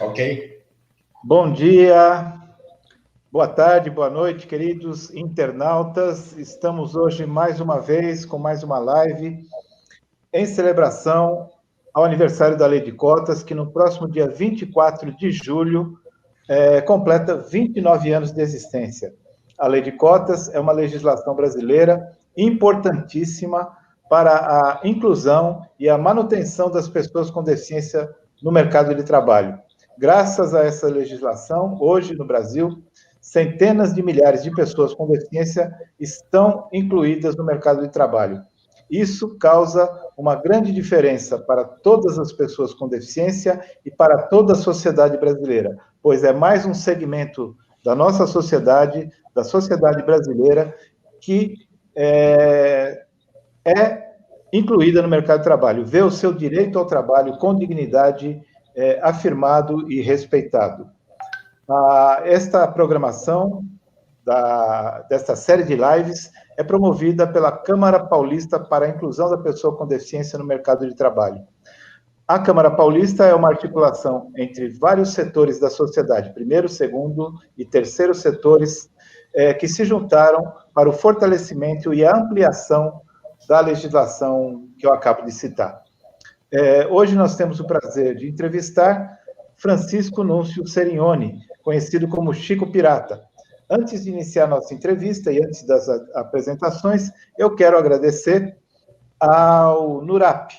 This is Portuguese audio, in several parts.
Ok. Bom dia, boa tarde, boa noite, queridos internautas. Estamos hoje mais uma vez com mais uma live em celebração ao aniversário da Lei de Cotas, que no próximo dia 24 de julho completa 29 anos de existência. A Lei de Cotas é uma legislação brasileira importantíssima para a inclusão e a manutenção das pessoas com deficiência no mercado de trabalho. Graças a essa legislação, hoje no Brasil, centenas de milhares de pessoas com deficiência estão incluídas no mercado de trabalho. Isso causa uma grande diferença para todas as pessoas com deficiência e para toda a sociedade brasileira, pois é mais um segmento da nossa sociedade, da sociedade brasileira, que é incluída no mercado de trabalho, vê o seu direito ao trabalho com dignidade afirmado e respeitado. Esta programação desta série de lives é promovida pela Câmara Paulista para a Inclusão da Pessoa com Deficiência no Mercado de Trabalho. A Câmara Paulista é uma articulação entre vários setores da sociedade, primeiro, segundo e terceiro setores, que se juntaram para o fortalecimento e a ampliação da legislação que eu acabo de citar. Hoje nós temos o prazer de entrevistar Francisco Núncio Serignoni, conhecido como Chico Pirata. Antes de iniciar nossa entrevista e antes das apresentações, eu quero agradecer ao NURAP,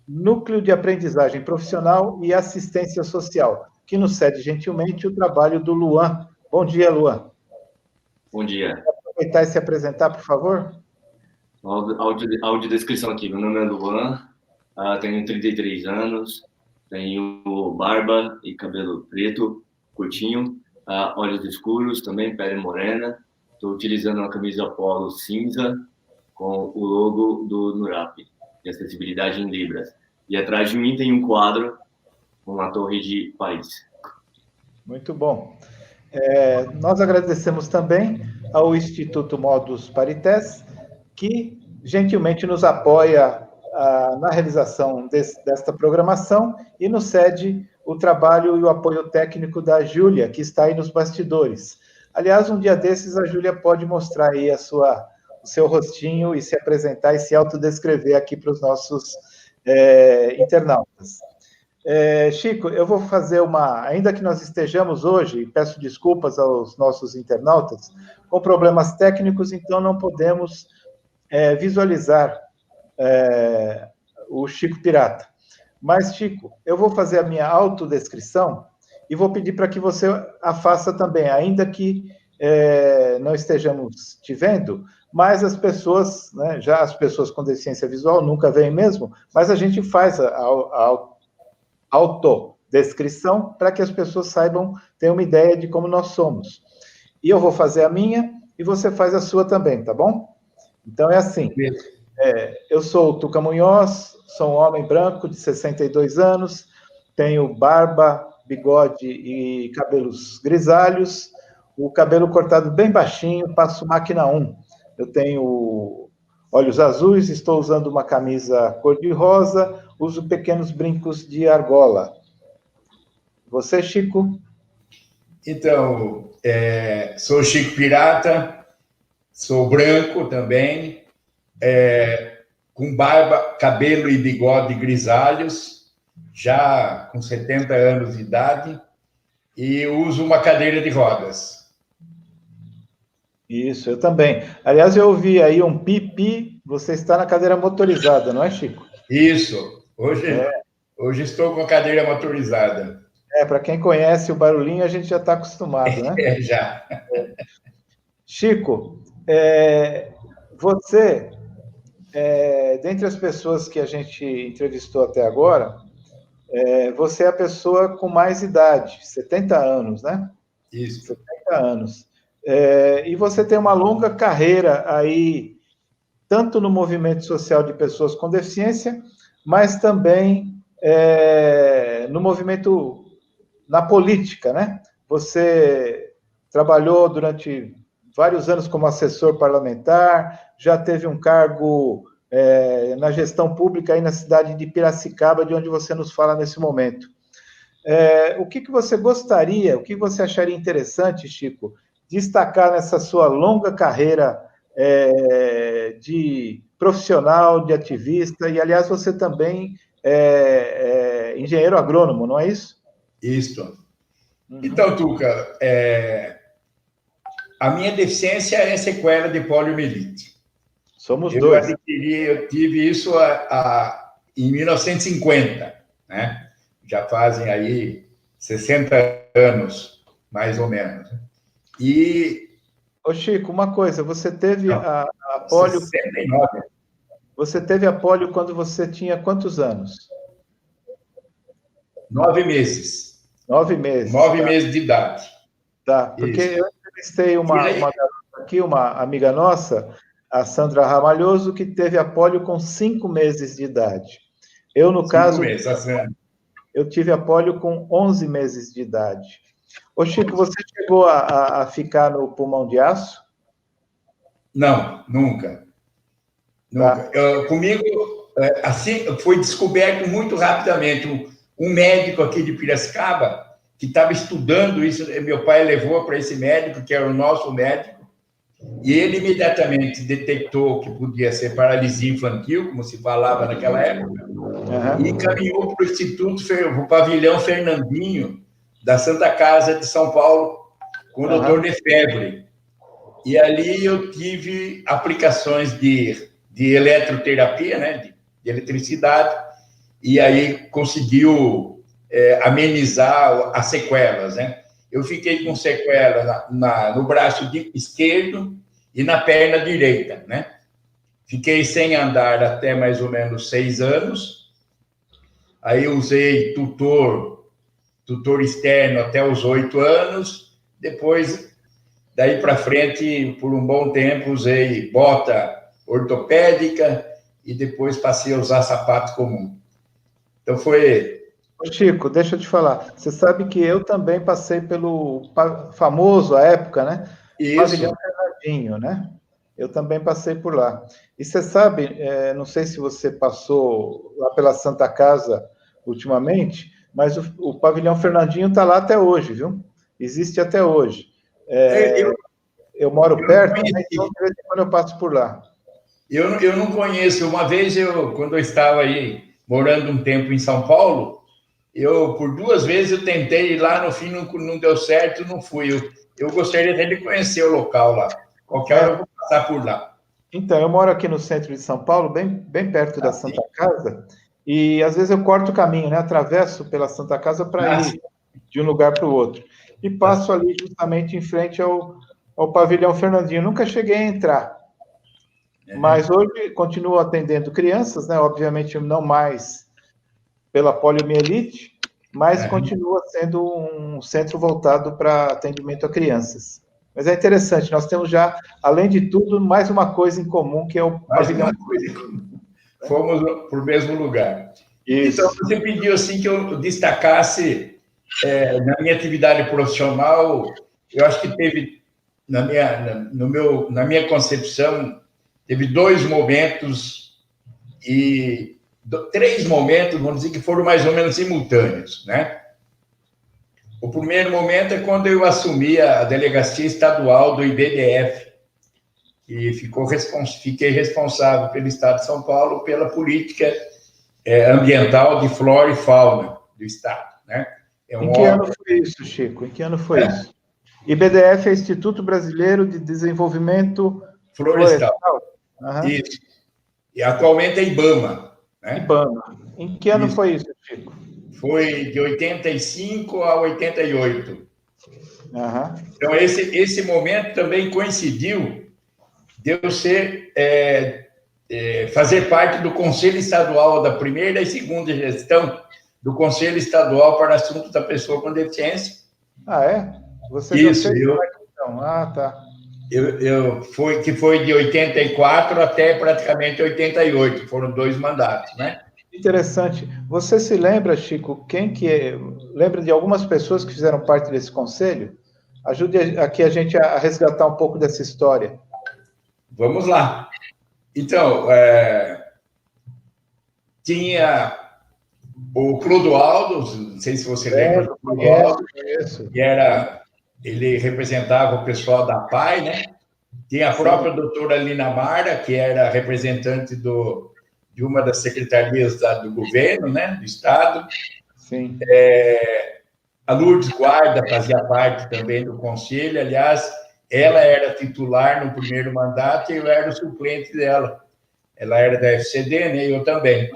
Núcleo de Aprendizagem Profissional e Assistência Social, que nos cede gentilmente o trabalho do Luan. Bom dia, Luan. Bom dia. Quer aproveitar e se apresentar, por favor? Audiodescrição aqui. Meu nome é Luan, tenho 33 anos, tenho barba e cabelo preto, curtinho, olhos escuros, também pele morena. Estou utilizando uma camisa polo cinza com o logo do NURAP, de acessibilidade em Libras. E atrás de mim tem um quadro com uma torre de Paris. Muito bom. Nós agradecemos também ao Instituto Modus Parités, que gentilmente nos apoia na realização desta programação e nos cede o trabalho e o apoio técnico da Júlia, que está aí nos bastidores. Aliás, um dia desses a Júlia pode mostrar aí o seu rostinho e se apresentar e se autodescrever aqui para os nossos internautas. Chico, eu vou fazer ainda que nós estejamos hoje, peço desculpas aos nossos internautas, com problemas técnicos, então não podemos visualizar o Chico Pirata. Mas, Chico, eu vou fazer a minha autodescrição e vou pedir para que você a faça também, ainda que não estejamos te vendo, mas as pessoas, né, já as pessoas com deficiência visual nunca veem mesmo, mas a gente faz a autodescrição para que as pessoas saibam, tenham uma ideia de como nós somos. E eu vou fazer a minha e você faz a sua também, tá bom? Então é assim, eu sou o Tuca Munhoz, sou um homem branco de 62 anos, tenho barba, bigode e cabelos grisalhos, o cabelo cortado bem baixinho, passo máquina 1. Eu tenho olhos azuis, estou usando uma camisa cor-de-rosa, uso pequenos brincos de argola. Você, Chico? Então, sou Chico Pirata, sou branco também, com barba, cabelo e bigode grisalhos, já com 70 anos de idade, e uso uma cadeira de rodas. Isso, eu também. Aliás, eu ouvi aí um pipi, você está na cadeira motorizada, não é, Chico? Isso, hoje estou com a cadeira motorizada. Para quem conhece o barulhinho, a gente já está acostumado, né? Já. Chico, você, dentre as pessoas que a gente entrevistou até agora, você é a pessoa com mais idade, 70 anos, né? Isso. 70 anos. E você tem uma longa carreira aí, tanto no movimento social de pessoas com deficiência, mas também no movimento, na política, né? Você trabalhou durante vários anos como assessor parlamentar, já teve um cargo na gestão pública aí na cidade de Piracicaba, de onde você nos fala nesse momento. o que você gostaria, o que você acharia interessante, Chico, destacar nessa sua longa carreira de profissional, de ativista, e, aliás, você também é engenheiro agrônomo, não é isso? Isso. Então, Tuca, a minha deficiência é sequela de poliomielite. Somos dois. Eu tive isso em 1950, né? Já fazem aí 60 anos, mais ou menos. E... Ô, Chico, uma coisa, você teve a polio... 69. Você teve a polio quando você tinha quantos anos? 9 meses. 9 meses. 9 meses de idade. Tá, porque eu entrevistei uma garota aqui, uma amiga nossa, a Sandra Ramalhoso, que teve a polio com 5 meses de idade. Eu, no caso, eu tive a polio com 11 meses de idade. Ô, Chico, você chegou a ficar no pulmão de aço? Não, nunca. Nunca. Tá. Comigo, assim, foi descoberto muito rapidamente. Um médico aqui de Piracicaba, que estava estudando isso, meu pai levou para esse médico, que era o nosso médico, e ele imediatamente detectou que podia ser paralisia infantil, como se falava naquela época, e encaminhou para o Instituto, para o pavilhão Fernandinho, da Santa Casa de São Paulo, com o doutor Lefebvre. E ali eu tive aplicações de eletroterapia, né, de eletricidade, e aí conseguiu amenizar as sequelas, né? Eu fiquei com sequelas no braço esquerdo e na perna direita, né? Fiquei sem andar até mais ou menos 6 anos. Aí usei tutor externo até os 8 anos. Depois, daí para frente, por um bom tempo, usei bota ortopédica e depois passei a usar sapato comum. Então foi... Chico, deixa eu te falar. Você sabe que eu também passei pelo famoso, à época, né? Isso. Pavilhão Fernandinho, né? Eu também passei por lá. E você sabe, não sei se você passou lá pela Santa Casa ultimamente, mas o Pavilhão Fernandinho está lá até hoje, viu? Existe até hoje. Eu moro perto, né? Então de vez em quando eu passo por lá. Eu não conheço. Uma vez, quando eu estava aí morando um tempo em São Paulo, por 2 vezes eu tentei ir lá, no fim não deu certo, não fui. Eu gostaria até de conhecer o local lá. Qualquer hora eu vou passar por lá. Então, eu moro aqui no centro de São Paulo, bem perto da Santa Casa, e às vezes eu corto o caminho, né? Atravesso pela Santa Casa para ir de um lugar para o outro. E passo ali justamente em frente ao Pavilhão Fernandinho. Nunca cheguei a entrar. Mas hoje continuo atendendo crianças, né? Obviamente não mais pela poliomielite, mas continua sendo um centro voltado para atendimento a crianças. Mas é interessante, nós temos já, além de tudo, mais uma coisa em comum, que é o pavilhão. Fomos para o mesmo lugar. Isso. Então, você pediu assim que eu destacasse na minha atividade profissional, eu acho que teve, na minha concepção, teve 2 momentos e 3 momentos, vamos dizer, que foram mais ou menos simultâneos, né? O primeiro momento é quando eu assumi a delegacia estadual do IBDF, e fiquei responsável pelo Estado de São Paulo pela política ambiental de flora e fauna do Estado, né? Em que ano foi isso, Chico? Em que ano foi isso? IBDF é Instituto Brasileiro de Desenvolvimento Florestal. Isso. E atualmente é IBAMA. Né? IBAMA. Em que ano foi isso, Chico? Foi de 85 a 88. Então, esse momento também coincidiu de eu fazer parte do Conselho Estadual da primeira e segunda gestão do Conselho Estadual para Assuntos da Pessoa com Deficiência. Ah, é? Você já fez parte, então? Ah, tá. Que foi de 84 até praticamente 88, foram 2 mandatos, né? Interessante. Você se lembra, Chico, lembra de algumas pessoas que fizeram parte desse conselho? Ajude aqui a gente a resgatar um pouco dessa história. Vamos lá. Então, tinha o Clodoaldo, não sei se você lembra do Clodoaldo, ele representava o pessoal da PAI, né? Tem a própria doutora Lina Mara, que era representante de uma das secretarias do governo, né? Do Estado. Sim. A Lourdes Guarda fazia parte também do conselho, aliás, ela era titular no primeiro mandato e eu era o suplente dela. Ela era da FCD, né? Eu também.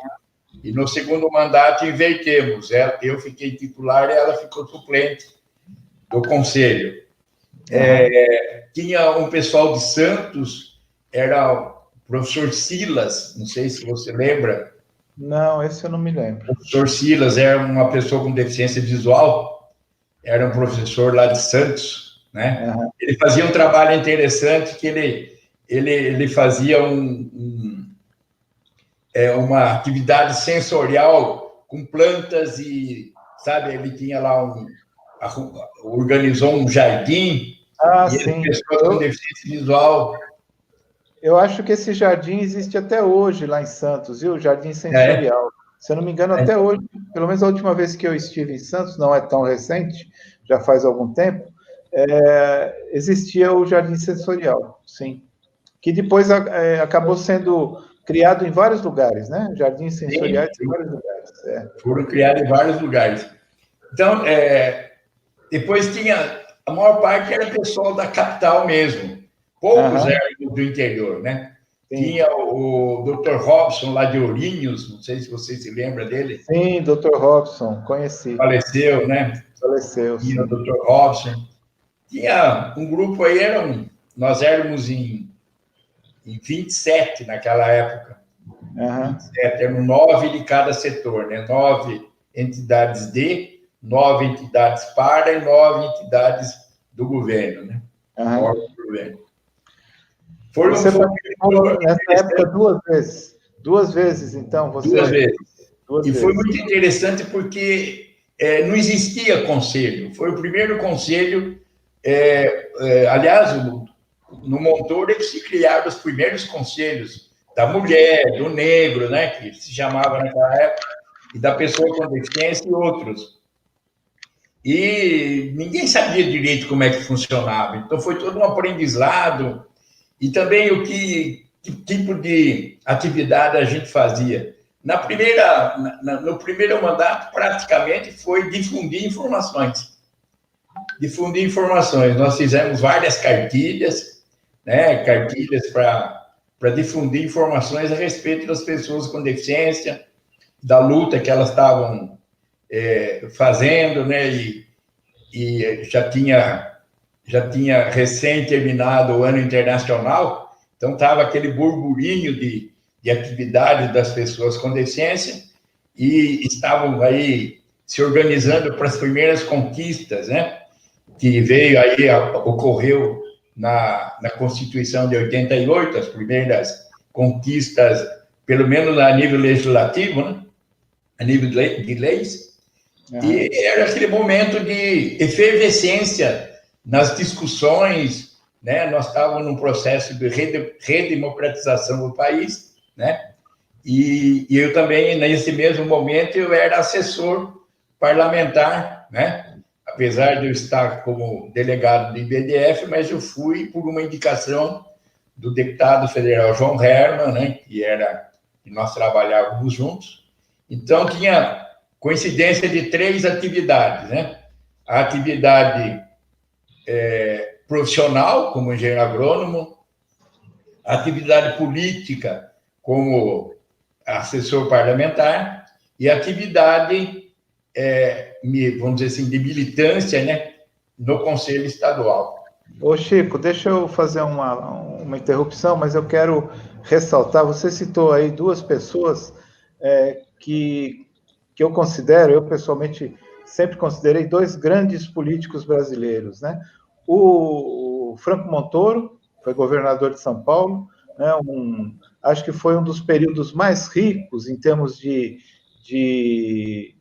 E no segundo mandato invertemos. Eu fiquei titular e ela ficou suplente do conselho. Tinha um pessoal de Santos, era o professor Silas, não sei se você lembra. Não, esse eu não me lembro. O professor Silas era uma pessoa com deficiência visual, era um professor lá de Santos, né? Ele fazia um trabalho interessante, que ele fazia uma atividade sensorial com plantas e, sabe, ele tinha lá organizou um jardim, e sim. pessoas com deficiência visual. Eu acho que esse jardim existe até hoje lá em Santos, viu? O Jardim Sensorial. Se eu não me engano, até hoje, pelo menos a última vez que eu estive em Santos, não é tão recente, já faz algum tempo, existia o Jardim Sensorial, sim. Que depois acabou sendo criado em vários lugares, né? Jardins sensoriais em vários lugares. Foram criados em vários lugares. Então, depois tinha, a maior parte era pessoal da capital mesmo, poucos eram do interior, né? Sim. Tinha o Dr. Robson, lá de Ourinhos, não sei se você se lembra dele. Sim, Dr. Robson, conheci. Faleceu, né? Faleceu, tinha o Dr. Robson. Tinha um grupo aí, nós éramos em 27 naquela época. 27, eram 9 de cada setor, né? 9 entidades 9 entidades para e 9 entidades do governo, né? Do governo. Você participou nessa época duas vezes, então? Duas vezes. Foi muito interessante porque não existia conselho. Foi o primeiro conselho, aliás, no Montoro é que se criaram os primeiros conselhos da mulher, do negro, né, que se chamava naquela época, e da pessoa com deficiência e outros. E ninguém sabia direito como é que funcionava. Então, foi todo um aprendizado. E também que tipo de atividade a gente fazia. No primeiro mandato, praticamente, foi difundir informações. Difundir informações. Nós fizemos várias cartilhas, né? Cartilhas para difundir informações a respeito das pessoas com deficiência, da luta que elas estavam fazendo, né? E já tinha recém terminado o ano internacional, então estava aquele burburinho de atividade das pessoas com deficiência e estavam aí se organizando para as primeiras conquistas, né? Que ocorreu na Constituição de 88, as primeiras conquistas, pelo menos a nível legislativo, né? A nível de leis. E era aquele momento de efervescência nas discussões, né? Nós estávamos num processo de redemocratização do país, né? E eu também, nesse mesmo momento, eu era assessor parlamentar, né? Apesar de eu estar como delegado do IBDF, mas eu fui por uma indicação do deputado federal João Herman, né? Que nós trabalhávamos juntos. Então, tinha coincidência de 3 atividades, né? A atividade profissional, como engenheiro agrônomo, a atividade política, como assessor parlamentar, e a atividade, vamos dizer assim, de militância, né? No Conselho Estadual. Ô, Chico, deixa eu fazer uma interrupção, mas eu quero ressaltar, você citou aí 2 pessoas que eu considero, eu pessoalmente sempre considerei 2 grandes políticos brasileiros, né? O Franco Montoro, foi governador de São Paulo, né? Acho que foi um dos períodos mais ricos em termos de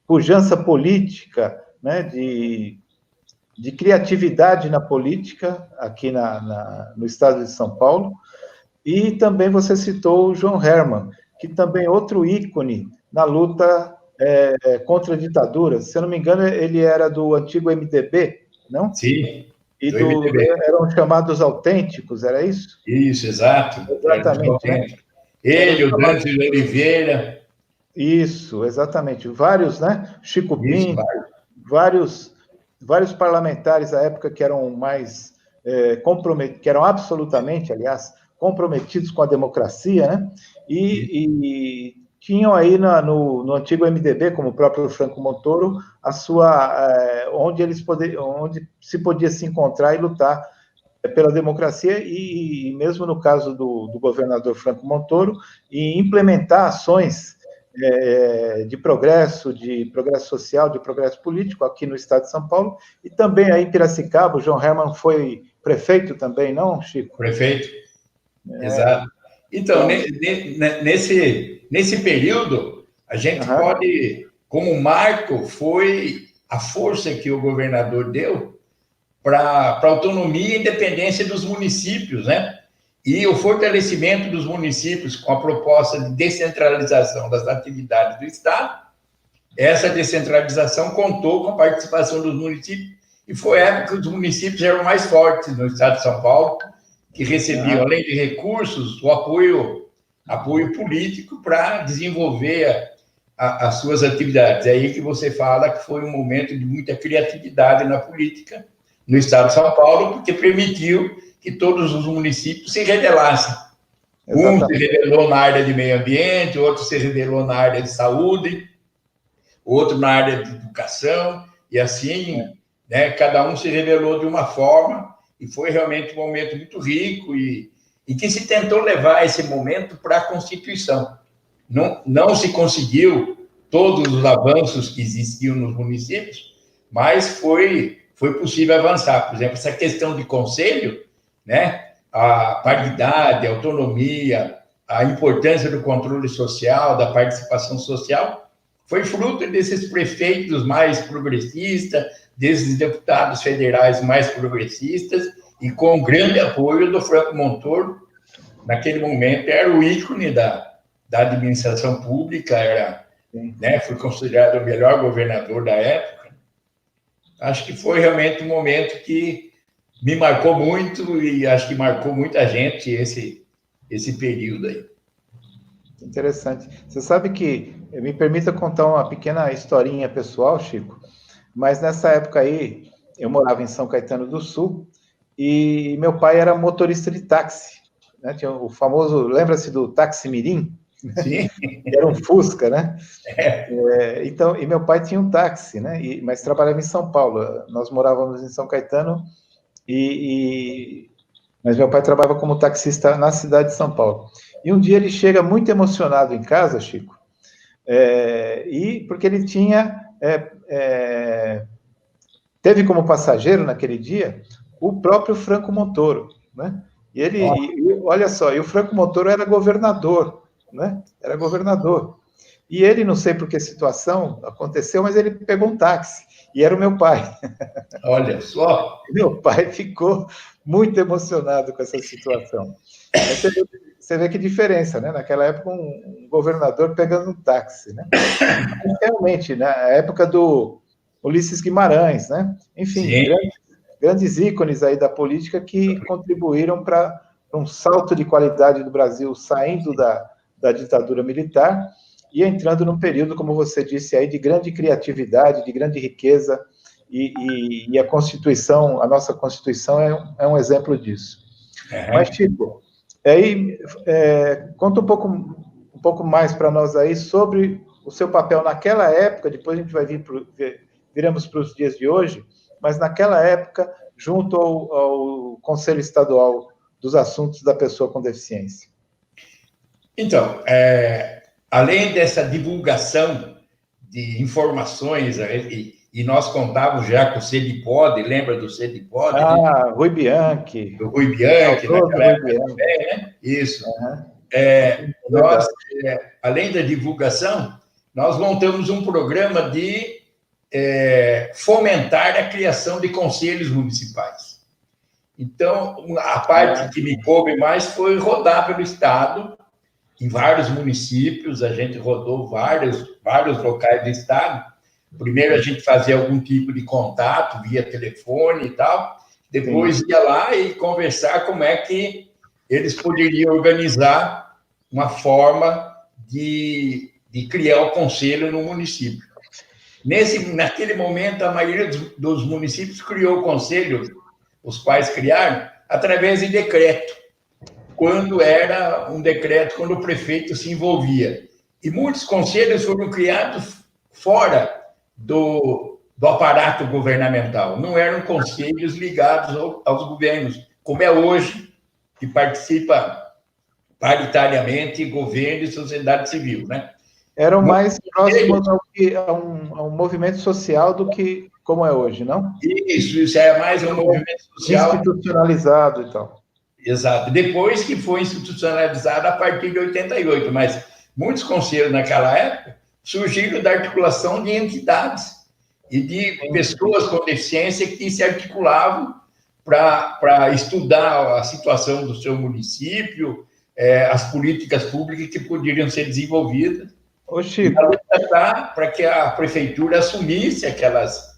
pujança política, né? De criatividade na política, aqui no estado de São Paulo. E também você citou o João Herman, que também é outro ícone na luta contra a ditadura. Se eu não me engano, ele era do antigo MDB, não? Sim, E MDB. eram chamados autênticos, era isso? Isso, exato. Exatamente, né? Ele, o Dante de Oliveira. Isso, exatamente. Vários, né? Chico Pinto, vários parlamentares à época que eram mais comprometidos, que eram absolutamente, aliás, comprometidos com a democracia, né? E tinham aí no antigo MDB, como o próprio Franco Montoro, a sua onde se podia se encontrar e lutar pela democracia e mesmo no caso do governador Franco Montoro, e implementar ações de progresso social, de progresso político aqui no estado de São Paulo, e também aí em Piracicaba. O João Herman foi prefeito também, não, Chico? Prefeito, exato. Então, nesse período, a gente pode, como marco, foi a força que o governador deu para a autonomia e independência dos municípios, né? E o fortalecimento dos municípios com a proposta de descentralização das atividades do Estado. Essa descentralização contou com a participação dos municípios e foi a época que os municípios eram mais fortes no Estado de São Paulo, que recebiam, além de recursos, o apoio político para desenvolver as suas atividades. É aí que você fala que foi um momento de muita criatividade na política no Estado de São Paulo, porque permitiu que todos os municípios se revelassem. Um se revelou na área de meio ambiente, outro se revelou na área de saúde, outro na área de educação, e assim, né, cada um se revelou de uma forma, e foi realmente um momento muito rico, e que se tentou levar esse momento para a Constituição. Não se conseguiu todos os avanços que existiam nos municípios, mas foi possível avançar. Por exemplo, essa questão de conselho, né, a paridade, a autonomia, a importância do controle social, da participação social, foi fruto desses prefeitos mais progressistas, desses deputados federais mais progressistas, e com o grande apoio do Franco Montoro. Naquele momento era o ícone da administração pública, né, foi considerado o melhor governador da época. Acho que foi realmente um momento que me marcou muito e acho que marcou muita gente esse período aí. Interessante. Você sabe que, me permita contar uma pequena historinha pessoal, Chico, mas nessa época aí, eu morava em São Caetano do Sul e meu pai era motorista de táxi, né? Tinha o famoso, lembra-se do táxi mirim? Sim. Era um Fusca, né? Então, e meu pai tinha um táxi, né? Mas trabalhava em São Paulo. Nós morávamos em São Caetano, mas meu pai trabalhava como taxista na cidade de São Paulo. E um dia ele chega muito emocionado em casa, Chico, porque ele teve como passageiro naquele dia o próprio Franco Montoro, né? Olha só, e o Franco Montoro era governador, né? Era governador. E ele, não sei por que situação aconteceu, mas ele pegou um táxi, e era o meu pai. Olha só! Meu pai ficou muito emocionado com essa situação. Você vê que diferença, né? Naquela época, um governador pegando um táxi, né? Mas, realmente, na época do Ulisses Guimarães, né? Enfim, grandes ícones aí da política que contribuíram para um salto de qualidade do Brasil, saindo da ditadura militar e entrando num período, como você disse aí, de grande criatividade, de grande riqueza, e a Constituição, a nossa Constituição é um exemplo disso. Mas, Chico, aí, conta um pouco mais para nós aí sobre o seu papel naquela época, depois a gente vai viramos para os dias de hoje, mas naquela época, junto ao Conselho Estadual dos Assuntos da Pessoa com Deficiência. Então, além dessa divulgação de informações, e nós contávamos já com o CEDIPOD, lembra do CEDIPOD? Ah, Rui Bianchi. Do Rui Bianchi, naquela época também, né? Isso. Nós, além da divulgação, nós montamos um programa de fomentar a criação de conselhos municipais. Então, a parte que me coube mais foi rodar pelo Estado, em vários municípios, a gente rodou vários locais do estado. Primeiro a gente fazia algum tipo de contato via telefone e tal, depois ia lá e conversar como é que eles poderiam organizar uma forma de criar o conselho no município. Naquele momento, a maioria dos municípios criou o conselho, os quais criaram, através de decreto, quando era um decreto, quando o prefeito se envolvia. E muitos conselhos foram criados fora do aparato governamental, não eram conselhos ligados aos governos, como é hoje, que participa paritariamente governo e sociedade civil, né? Eram mais próximos a um movimento social do que como é hoje, não? Isso é mais um movimento social. Institucionalizado e tal. Exato. Depois que foi institucionalizado a partir de 88, mas muitos conselhos naquela época surgiram da articulação de entidades e de pessoas com deficiência que se articulavam para estudar a situação do seu município, as políticas públicas que poderiam ser desenvolvidas. Ô, Chico, para que a prefeitura assumisse aquelas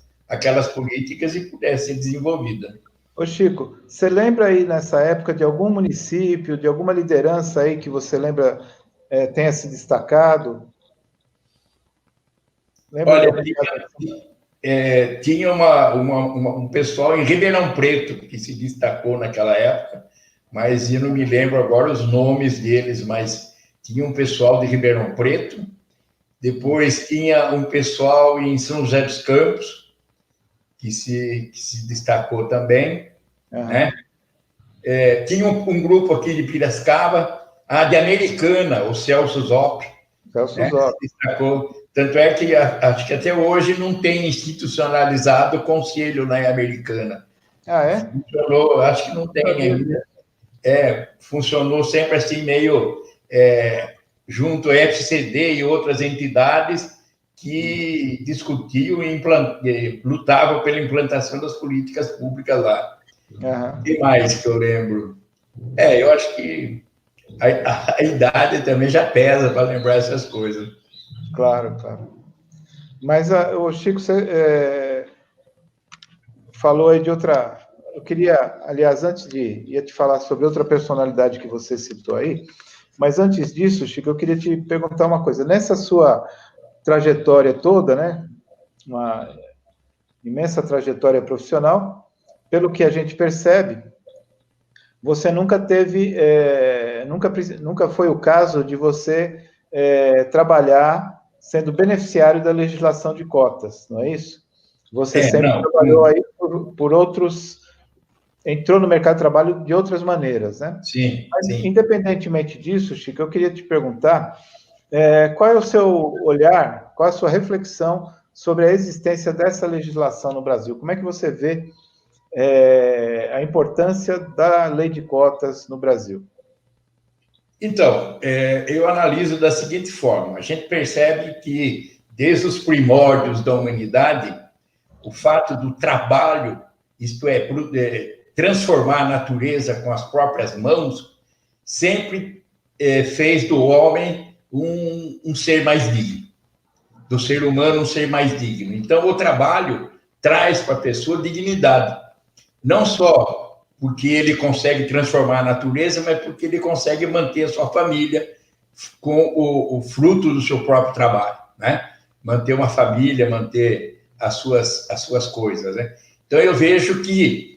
políticas e pudesse ser desenvolvida. Ô, Chico, você lembra aí nessa época de algum município, de alguma liderança aí que você lembra tenha se destacado? Lembra? Olha, tinha um pessoal em Ribeirão Preto que se destacou naquela época, mas eu não me lembro agora os nomes deles, mas tinha um pessoal de Ribeirão Preto, depois tinha um pessoal em São José dos Campos, que se destacou também, né? Tinha um grupo aqui de Piracicaba, de Americana, o Celso Zop. Celso Zop. Se destacou. Tanto é que acho que até hoje não tem institucionalizado o conselho na Americana. Ah, é? Funcionou, acho que não tem ainda. Funcionou sempre assim, meio junto à FCD e outras entidades que discutiam e lutavam pela implantação das políticas públicas lá. O que mais que eu lembro? Eu acho que a idade também já pesa para lembrar essas coisas. Claro, claro. Mas, o Chico, você falou aí de outra... Eu queria, aliás, ia te falar sobre outra personalidade que você citou aí, mas antes disso, Chico, eu queria te perguntar uma coisa. Nessa sua trajetória toda, né, uma imensa trajetória profissional, pelo que a gente percebe, você nunca teve, nunca foi o caso de você trabalhar sendo beneficiário da legislação de cotas, não é isso? Você sempre trabalhou aí por outros... Entrou no mercado de trabalho de outras maneiras, né? Sim. Mas, sim. Independentemente disso, Chico, eu queria te perguntar qual é o seu olhar, qual é a sua reflexão sobre a existência dessa legislação no Brasil? Como é que você vê a importância da lei de cotas no Brasil? Então, eu analiso da seguinte forma: a gente percebe que, desde os primórdios da humanidade, o fato do trabalho, isto é, transformar a natureza com as próprias mãos, sempre fez do homem um ser mais digno, do ser humano um ser mais digno. Então, o trabalho traz para a pessoa dignidade, não só porque ele consegue transformar a natureza, mas porque ele consegue manter a sua família com o fruto do seu próprio trabalho, né? Manter uma família, manter as suas coisas, né? Então, eu vejo que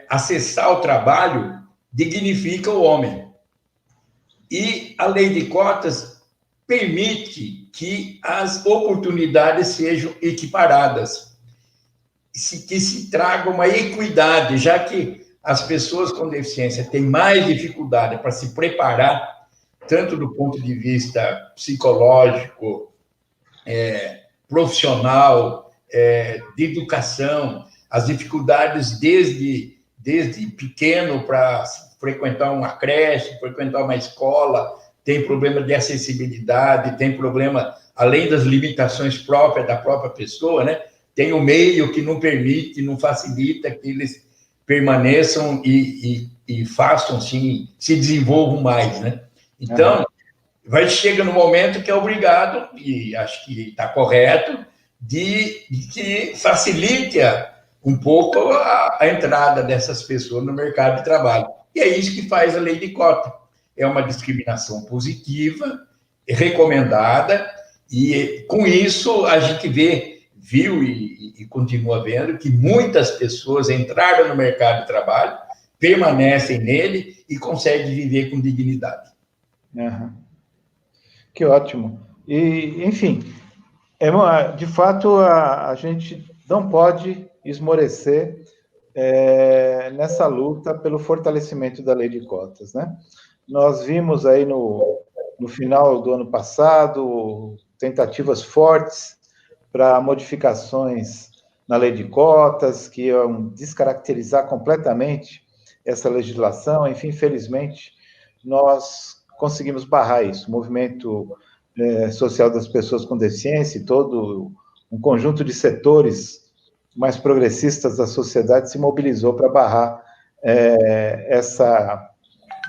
acessar o trabalho dignifica o homem. E a lei de cotas permite que as oportunidades sejam equiparadas, que se traga uma equidade, já que as pessoas com deficiência têm mais dificuldade para se preparar, tanto do ponto de vista psicológico, profissional, de educação, as dificuldades desde pequeno para frequentar uma creche, frequentar uma escola, tem problema de acessibilidade, tem problema, além das limitações próprias da própria pessoa, né? Tem o meio que não permite, não facilita que eles permaneçam e façam, sim, se desenvolvam mais, né? Então, chega no momento que é obrigado, e acho que está correto, de que facilite um pouco a entrada dessas pessoas no mercado de trabalho. E é isso que faz a lei de cota. É uma discriminação positiva, recomendada, e com isso a gente viu e continua vendo que muitas pessoas entraram no mercado de trabalho, permanecem nele e conseguem viver com dignidade. Uhum. Que ótimo. E, enfim, de fato, a gente não pode esmorecer nessa luta pelo fortalecimento da lei de cotas, né? Nós vimos aí no final do ano passado tentativas fortes para modificações na lei de cotas, que iam descaracterizar completamente essa legislação. Enfim, infelizmente, nós conseguimos barrar isso. O movimento social das pessoas com deficiência e todo um conjunto de setores mais progressistas da sociedade se mobilizou para barrar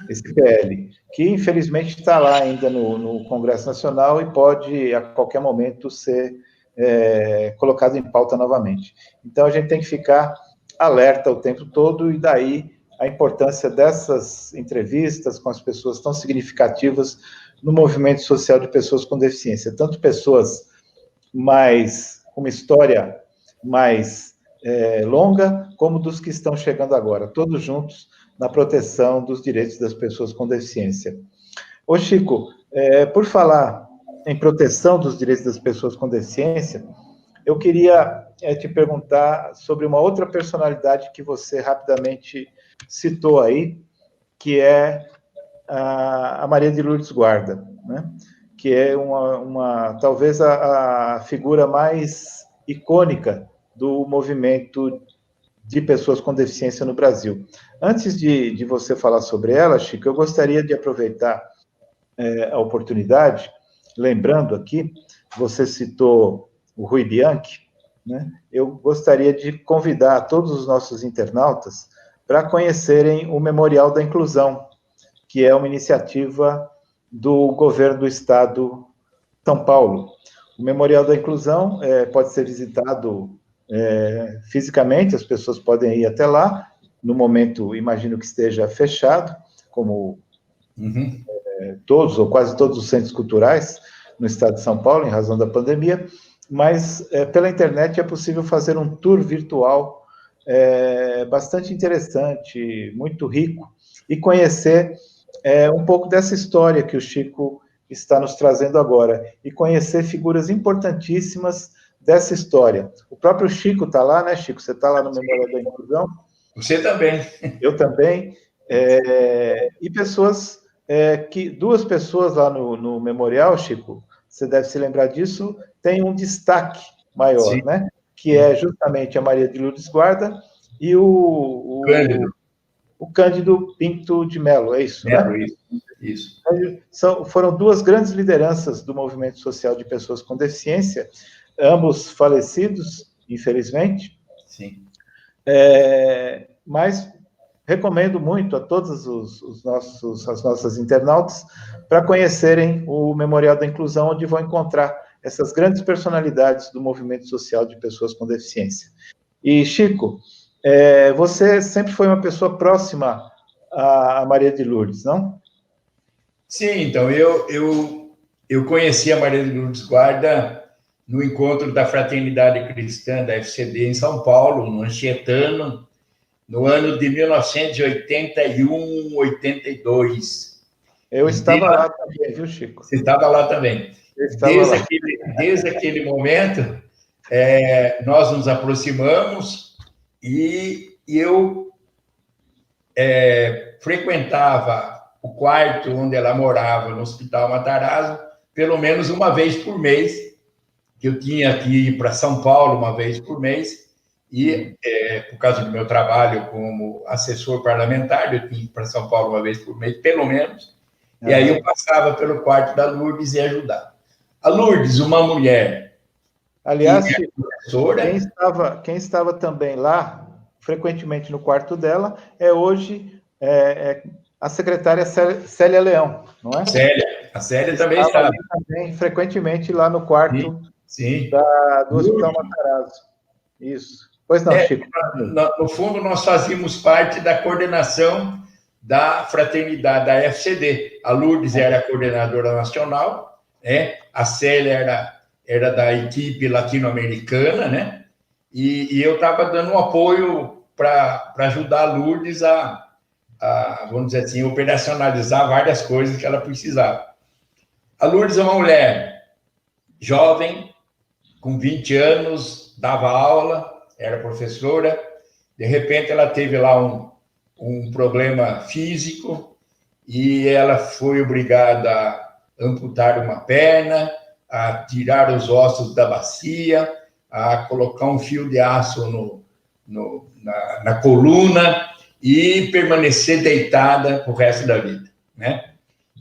esse PL, que infelizmente está lá ainda no Congresso Nacional e pode, a qualquer momento, ser colocado em pauta novamente. Então, a gente tem que ficar alerta o tempo todo, e daí a importância dessas entrevistas com as pessoas tão significativas no movimento social de pessoas com deficiência, tanto pessoas com uma história mais longa, como dos que estão chegando agora, todos juntos na proteção dos direitos das pessoas com deficiência. Ô, Chico, por falar em proteção dos direitos das pessoas com deficiência, eu queria te perguntar sobre uma outra personalidade que você rapidamente citou aí, que é a Maria de Lourdes Guarda, né? Que é talvez a figura mais icônica do movimento de pessoas com deficiência no Brasil. Antes de você falar sobre ela, Chico, eu gostaria de aproveitar a oportunidade, lembrando aqui, você citou o Rui Bianchi, né? Eu gostaria de convidar todos os nossos internautas para conhecerem o Memorial da Inclusão, que é uma iniciativa do governo do estado de São Paulo. O Memorial da Inclusão pode ser visitado fisicamente, as pessoas podem ir até lá. No momento, imagino que esteja fechado, como todos ou quase todos os centros culturais no estado de São Paulo, em razão da pandemia, mas pela internet é possível fazer um tour virtual bastante interessante, muito rico, e conhecer um pouco dessa história que o Chico está nos trazendo agora, e conhecer figuras importantíssimas dessa história. O próprio Chico está lá, né, Chico? Você está lá no Memorial da Inclusão? Você também. Eu também. E duas pessoas lá no Memorial, Chico, você deve se lembrar disso, tem um destaque maior, sim, né? Que é justamente a Maria de Lourdes Guarda e o Cândido Pinto de Melo, é isso, né? Isso. Foram duas grandes lideranças do movimento social de pessoas com deficiência, ambos falecidos, infelizmente. Sim. Mas recomendo muito a todos as nossas internautas para conhecerem o Memorial da Inclusão, onde vão encontrar essas grandes personalidades do movimento social de pessoas com deficiência. E, Chico, você sempre foi uma pessoa próxima a Maria de Lourdes, não? Sim, então, eu conheci a Maria de Lourdes Guarda no encontro da Fraternidade Cristã da FCD em São Paulo, no Anchietano, no ano de 1981, 82. Eu estava lá também, viu, Chico? Você estava lá também. Desde aquele momento, nós nos aproximamos e eu frequentava o quarto onde ela morava, no Hospital Matarazzo, pelo menos uma vez por mês, que eu tinha que ir para São Paulo uma vez por mês, e por causa do meu trabalho como assessor parlamentar, eu tinha que ir para São Paulo uma vez por mês, pelo menos, e aí eu passava pelo quarto da Lourdes e ajudava. A Lourdes, uma mulher... Aliás, quem estava também lá, frequentemente no quarto dela, hoje a secretária Célia Leão, não é? A Célia também estava. Também, frequentemente lá no quarto sim. Do Hospital Matarazzo. Isso. Pois não, Chico. No fundo, nós fazíamos parte da coordenação da fraternidade, da FCD. A Lourdes era a coordenadora nacional, né? A Célia era da equipe latino-americana, né? E eu estava dando um apoio para ajudar a Lourdes a, vamos dizer assim, operacionalizar várias coisas que ela precisava. A Lourdes é uma mulher jovem, com 20 anos, dava aula, era professora. De repente, ela teve lá um problema físico e ela foi obrigada a amputar uma perna, a tirar os ossos da bacia, a colocar um fio de aço na coluna e permanecer deitada pro resto da vida, né?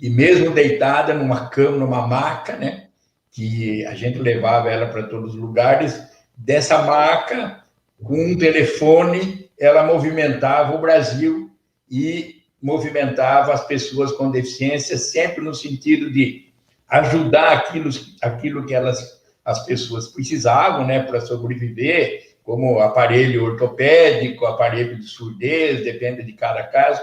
E mesmo deitada numa cama, numa maca, né? Que a gente levava ela para todos os lugares, dessa maca, com um telefone, ela movimentava o Brasil e movimentava as pessoas com deficiência, sempre no sentido de ajudar aquilo que as pessoas precisavam, né, para sobreviver, como aparelho ortopédico, aparelho de surdez, depende de cada caso,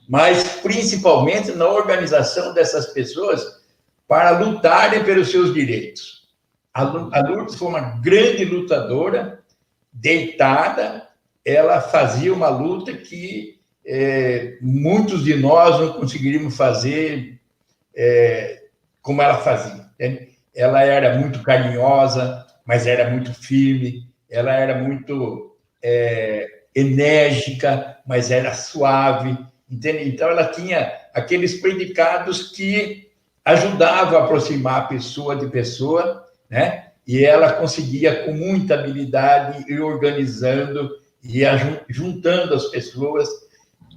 mas principalmente na organização dessas pessoas para lutarem pelos seus direitos. A Lourdes foi uma grande lutadora, deitada, ela fazia uma luta que muitos de nós não conseguiríamos fazer como ela fazia. Né? Ela era muito carinhosa, mas era muito firme, ela era muito enérgica, mas era suave, entende? Então, ela tinha aqueles predicados que ajudavam a aproximar a pessoa de pessoa, né? E ela conseguia, com muita habilidade, ir organizando e juntando as pessoas,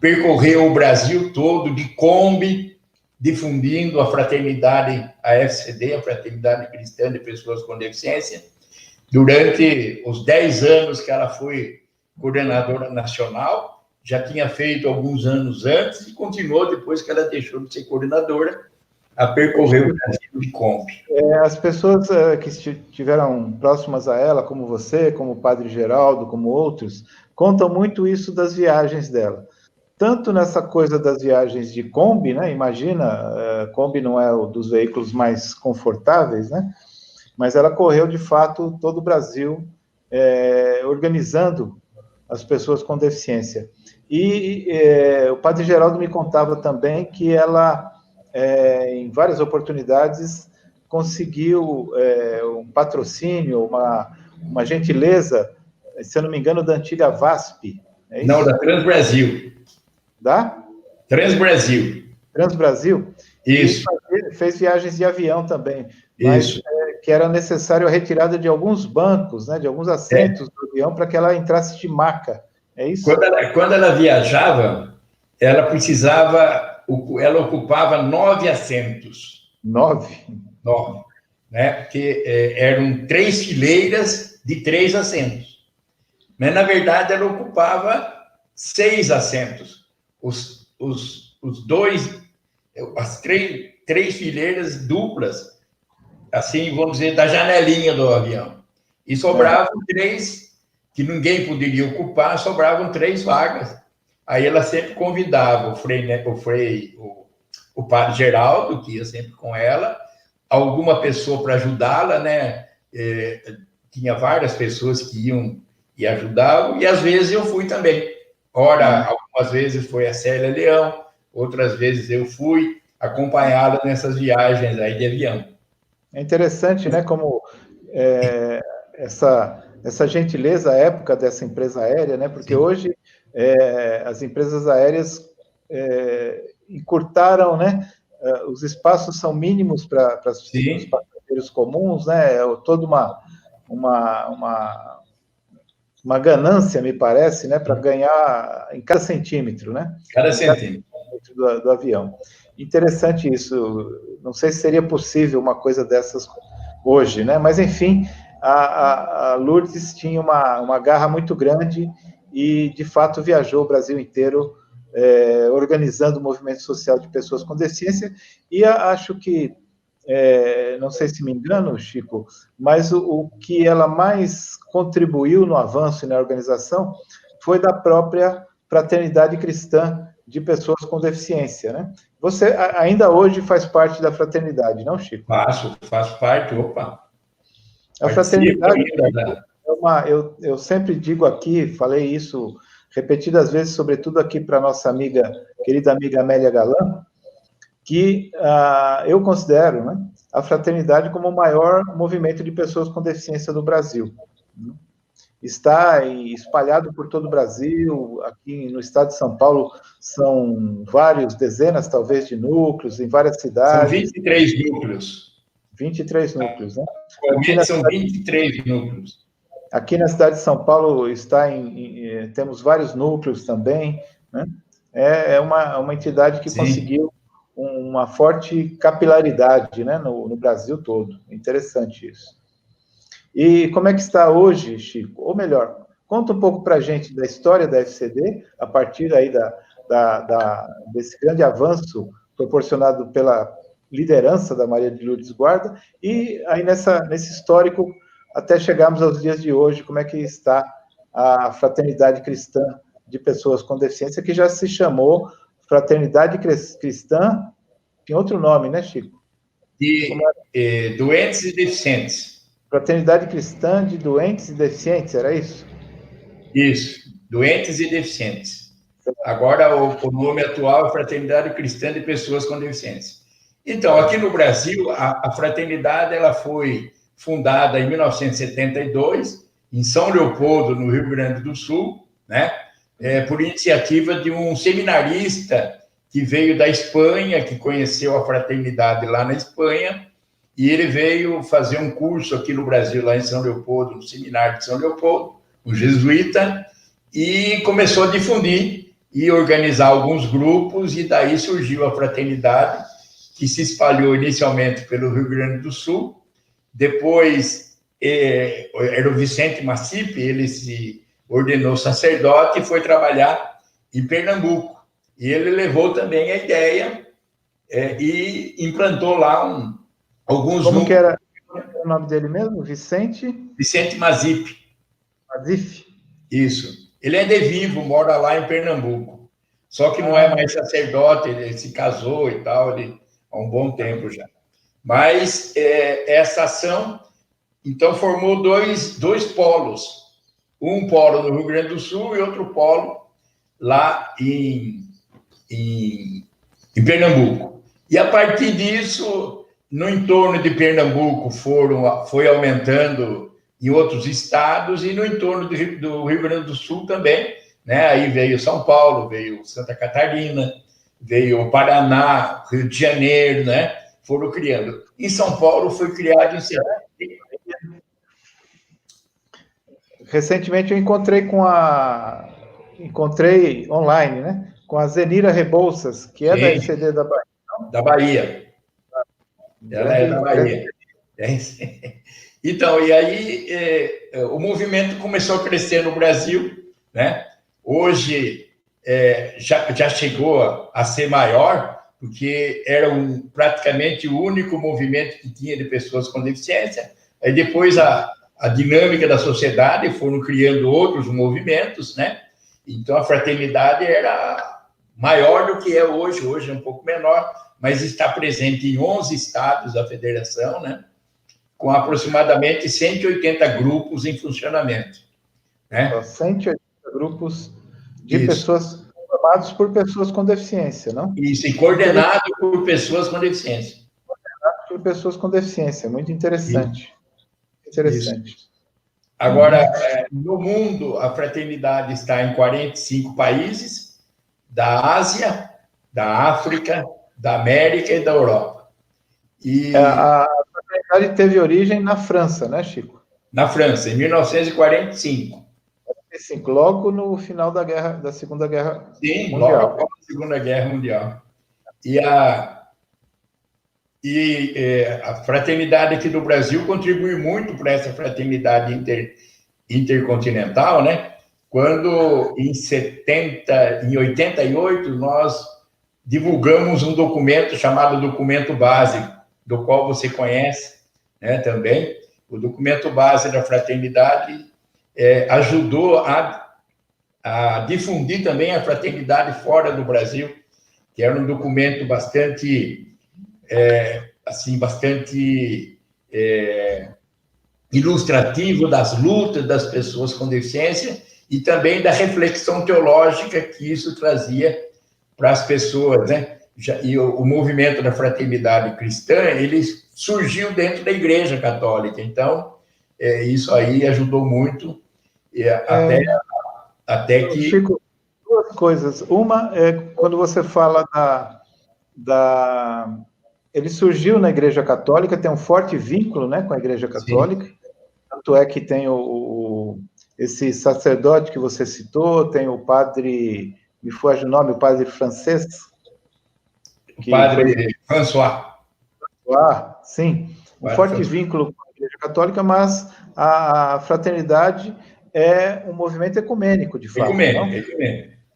percorreu o Brasil todo de Kombi, difundindo a fraternidade, a FCD, a Fraternidade Cristã de Pessoas com Deficiência. Durante os 10 anos que ela foi coordenadora nacional, já tinha feito alguns anos antes e continuou depois que ela deixou de ser coordenadora, a percorrer o Brasil de Kombi. As pessoas que estiveram próximas a ela, como você, como o Padre Geraldo, como outros, contam muito isso das viagens dela. Tanto nessa coisa das viagens de Kombi, né? Imagina, Kombi não é um dos veículos mais confortáveis, né? Mas ela correu, de fato, todo o Brasil, organizando as pessoas com deficiência. E o Padre Geraldo me contava também que ela, em várias oportunidades, conseguiu um patrocínio, uma gentileza, se eu não me engano, da antiga VASP. É isso? Não, da Transbrasil. Da? Transbrasil. Transbrasil? Isso. E fez viagens de avião também. Mas, isso. Que era necessário a retirada de alguns bancos, né, de alguns assentos do avião, para que ela entrasse de maca. É isso? Quando ela viajava, ela ela ocupava 9 assentos. 9? 9, né? Porque eram 3 fileiras de 3 assentos. Mas, na verdade, ela ocupava 6 assentos. As três fileiras duplas, assim, vamos dizer, da janelinha do avião. E sobravam 3, que ninguém poderia ocupar, sobravam 3 vagas. Aí ela sempre convidava o Padre Geraldo, que ia sempre com ela, alguma pessoa para ajudá-la, né? Tinha várias pessoas que iam e ajudavam, e às vezes eu fui também. Ora, algumas vezes foi a Célia Leão, outras vezes eu fui acompanhá-la nessas viagens aí de avião. É interessante, né, como essa gentileza à época dessa empresa aérea, né, porque Sim. Hoje as empresas aéreas encurtaram, né, os espaços são mínimos para os passageiros comuns, né, toda uma ganância, me parece, né, para ganhar em cada centímetro, né? Cada centímetro do avião. Interessante isso. Não sei se seria possível uma coisa dessas hoje, né? Mas, enfim, a Lourdes tinha uma garra muito grande e, de fato, viajou o Brasil inteiro organizando o movimento social de pessoas com deficiência, e acho que, não sei se me engano, Chico, mas o que ela mais contribuiu no avanço e na organização foi da própria Fraternidade Cristã de Pessoas com Deficiência, né? Você ainda hoje faz parte da fraternidade, não, Chico? Faço parte, opa. A fraternidade, eu sempre digo aqui, falei isso repetidas vezes, sobretudo aqui para nossa querida amiga Amélia Galan, que eu considero, né, a fraternidade como o maior movimento de pessoas com deficiência do Brasil. Está espalhado por todo o Brasil, aqui no estado de São Paulo são dezenas, talvez, de núcleos, em várias cidades. São 23 núcleos. 23 núcleos, né? Atualmente são 23 núcleos. Aqui na cidade de São Paulo temos vários núcleos também, né? É uma entidade que conseguiu uma forte capilaridade, né, no Brasil todo. Interessante isso. E como é que está hoje, Chico? Ou melhor, conta um pouco para a gente da história da FCD, a partir aí desse grande avanço proporcionado pela liderança da Maria de Lourdes Guarda, e aí nesse histórico, até chegarmos aos dias de hoje, como é que está a Fraternidade Cristã de Pessoas com Deficiência, que já se chamou Fraternidade Cristã, tem outro nome, né, Chico? De doentes e deficientes. Fraternidade Cristã de Doentes e Deficientes, era isso? Isso, doentes e deficientes. Agora, o nome atual é Fraternidade Cristã de Pessoas com Deficiência. Então, aqui no Brasil, a fraternidade ela foi fundada em 1972, em São Leopoldo, no Rio Grande do Sul, né? Por iniciativa de um seminarista que veio da Espanha, que conheceu a fraternidade lá na Espanha, e ele veio fazer um curso aqui no Brasil, lá em São Leopoldo, no seminário de São Leopoldo, um jesuíta, e começou a difundir e organizar alguns grupos, e daí surgiu a fraternidade, que se espalhou inicialmente pelo Rio Grande do Sul. Depois era o Vicente Macipe, ele se ordenou sacerdote e foi trabalhar em Pernambuco. E ele levou também a ideia e implantou lá alguns... Como que era o nome dele mesmo? Vicente Macipe. Macipe. Isso. Ele ainda é vivo, mora lá em Pernambuco. Só que não é mais sacerdote, ele se casou e tal, há um bom tempo já. Mas essa ação, então, formou dois polos. Um polo no Rio Grande do Sul e outro polo lá em Pernambuco. E, a partir disso, no entorno de Pernambuco, foi aumentando em outros estados e no entorno do Rio Grande do Sul também, né? Aí veio São Paulo, veio Santa Catarina, veio o Paraná, Rio de Janeiro, né? Foram criando. Em São Paulo foi criado em... Recentemente eu encontrei online, né? Com a Zenira Rebouças, que é da FCD da Bahia. Não? Da Bahia. Ela é da Bahia. Então, e aí o movimento começou a crescer no Brasil, né? Hoje já chegou a ser maior, porque era praticamente o único movimento que tinha de pessoas com deficiência. Aí depois a dinâmica da sociedade foram criando outros movimentos, né? Então a fraternidade era maior do que é hoje. Hoje é um pouco menor, mas está presente em 11 estados da federação, né? Com aproximadamente 180 grupos em funcionamento, né? 180 grupos de pessoas formados por pessoas com deficiência, não? Isso, e coordenado por pessoas com deficiência. Coordenado por pessoas com deficiência, muito interessante. Isso. Interessante. Isso. Agora, no mundo, a fraternidade está em 45 países, da Ásia, da África, da América e da Europa. E a fraternidade teve origem na França, né, Chico? Na França, em 1945. Logo no final da Segunda Guerra Mundial. Logo após a Segunda Guerra Mundial. E a fraternidade aqui do Brasil contribui muito para essa fraternidade intercontinental, né? quando em 88 nós divulgamos um documento chamado Documento Básico, do qual você conhece, né, também. O Documento Básico da Fraternidade ajudou a difundir também a fraternidade fora do Brasil, que era um documento bastante ilustrativo das lutas das pessoas com deficiência e também da reflexão teológica que isso trazia para as pessoas, né? E o movimento da fraternidade cristã, ele surgiu dentro da Igreja Católica, então isso aí ajudou muito, até que... Chico, duas coisas. Uma é quando você fala ele surgiu na Igreja Católica, tem um forte vínculo, né, com a Igreja Católica. Sim. Tanto é que tem esse sacerdote que você citou, tem o padre, me foge o nome, o padre francês. O padre François. Sim, um forte vínculo com a Igreja Católica, mas a fraternidade é um movimento ecumênico, de fato. Ecumênico.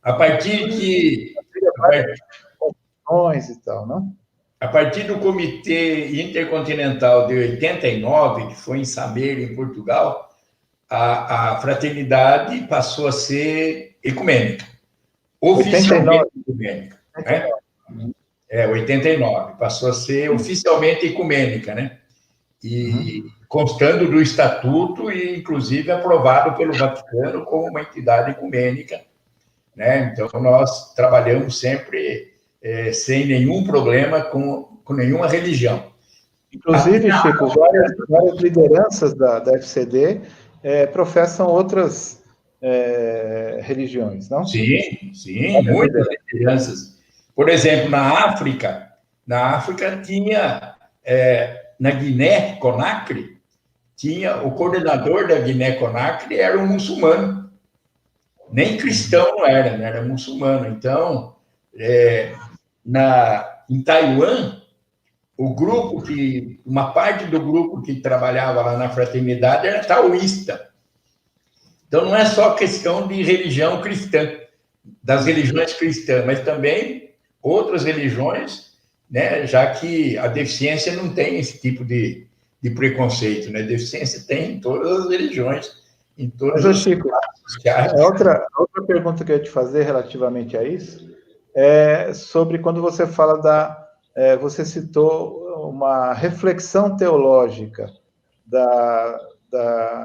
A partir que... e tal, não? A partir do Comitê Intercontinental de 89, que foi em Sameiro, em Portugal, a fraternidade passou a ser ecumênica. Oficialmente 89. Ecumênica. Né? 89. Passou a ser oficialmente ecumênica, né? E constando do estatuto e, inclusive, aprovado pelo Vaticano como uma entidade ecumênica, né? Então, nós trabalhamos sempre sem nenhum problema com nenhuma religião. Inclusive, Chico, várias lideranças da FCD professam outras religiões, não? Sim, muitas lideranças. Por exemplo, na África tinha, na Guiné-Conakry, tinha o coordenador da Guiné-Conakry, era um muçulmano. Nem cristão não era muçulmano. Então, em Taiwan, uma parte do grupo que trabalhava lá na fraternidade era taoísta. Então, não é só questão de religião cristã, das religiões cristãs, mas também outras religiões, né, já que a deficiência não tem esse tipo de preconceito, né? A deficiência tem em todas as religiões, em todas as... Chico, outra pergunta que eu ia te fazer relativamente a isso é sobre quando você fala você citou uma reflexão teológica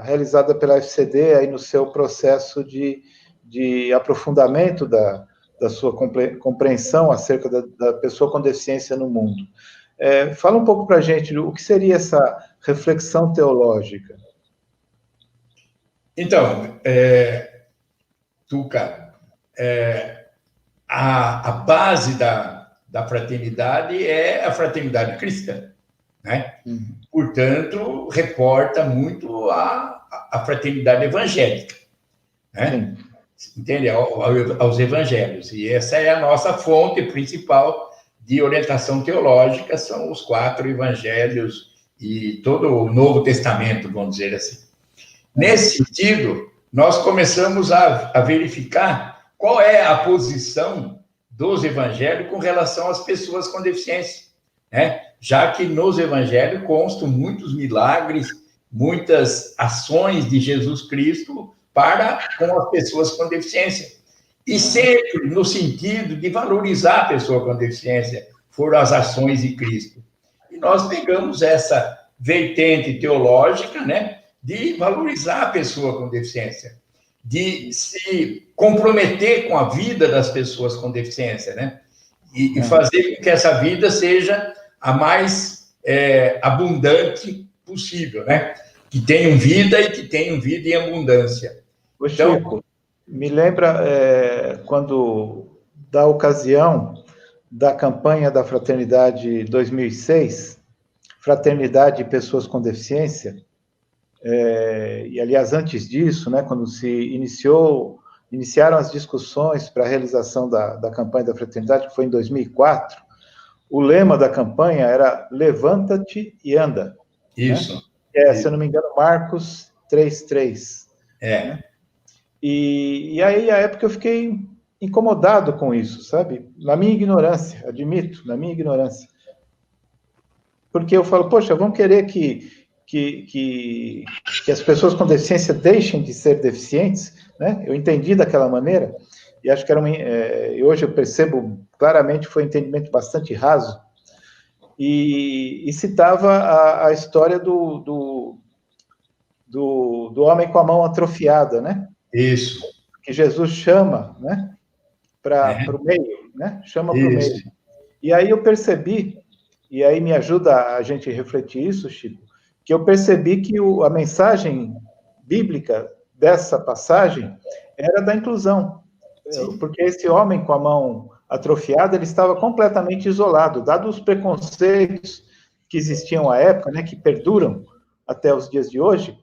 realizada pela FCD aí no seu processo de aprofundamento da sua compreensão acerca da pessoa com deficiência no mundo. Fala um pouco para a gente o que seria essa reflexão teológica. Então, Tuca, a base da fraternidade é a fraternidade cristã, né? Portanto, reporta muito a fraternidade evangélica, né? Entende? Aos evangelhos. E essa é a nossa fonte principal de orientação teológica, são os 4 evangelhos e todo o Novo Testamento, vamos dizer assim. Nesse sentido, nós começamos a verificar qual é a posição dos evangelhos com relação às pessoas com deficiência, né? Já que nos evangelhos constam muitos milagres, muitas ações de Jesus Cristo com as pessoas com deficiência. E sempre no sentido de valorizar a pessoa com deficiência, foram as ações de Cristo. E nós pegamos essa vertente teológica, né, de valorizar a pessoa com deficiência, de se comprometer com a vida das pessoas com deficiência, né, e fazer com que essa vida seja a mais abundante possível, né, que tenham vida e que tenham vida em abundância. Então, Chico, me lembra quando, da ocasião da campanha da Fraternidade 2006, Fraternidade e Pessoas com Deficiência, e, aliás, antes disso, né, quando se iniciaram as discussões para a realização da campanha da Fraternidade, que foi em 2004, o lema da campanha era Levanta-te e anda. Isso. Né? Se eu não me engano, Marcos 3:3. Né? E aí, à época, eu fiquei incomodado com isso, sabe? Na minha ignorância, admito, na minha ignorância. Porque eu falo, poxa, vamos querer que as pessoas com deficiência deixem de ser deficientes, né? Eu entendi daquela maneira, e acho que era e hoje eu percebo claramente foi um entendimento bastante raso, e citava a história do homem com a mão atrofiada, né? Isso. Que Jesus chama, né? Para o meio, né? Chama para o meio. E aí eu percebi, e aí me ajuda a gente refletir isso, Chico, que eu percebi que a mensagem bíblica dessa passagem era da inclusão. Sim. Porque esse homem com a mão atrofiada, ele estava completamente isolado, dados os preconceitos que existiam à época, né, que perduram até os dias de hoje,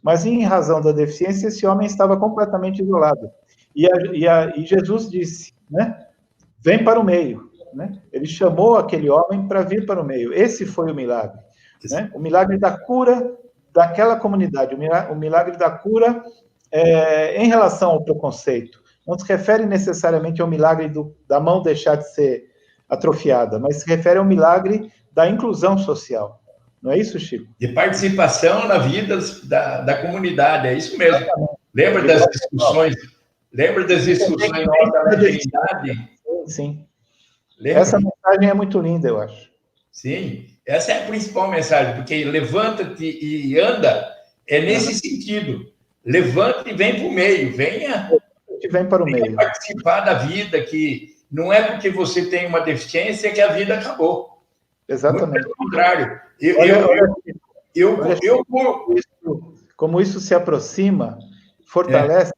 mas em razão da deficiência, esse homem estava completamente isolado. E Jesus disse, né, vem para o meio, né? Ele chamou aquele homem para vir para o meio. Esse foi o milagre, né? O milagre da cura daquela comunidade, o milagre da cura em relação ao preconceito. Não se refere necessariamente ao milagre da mão deixar de ser atrofiada, mas se refere ao milagre da inclusão social. Não é isso, Chico? De participação na vida da comunidade, é isso mesmo. Lembra das discussões? Lembra das discussões na maternidade? Sim. Lembra? Essa mensagem é muito linda, eu acho. Sim, essa é a principal mensagem, porque levanta-te e anda é nesse sentido. Levanta e vem para o meio, venha para o meio. Participar da vida, que não é porque você tem uma deficiência que a vida acabou. Exatamente. Muito pelo contrário. Como isso se aproxima, fortalece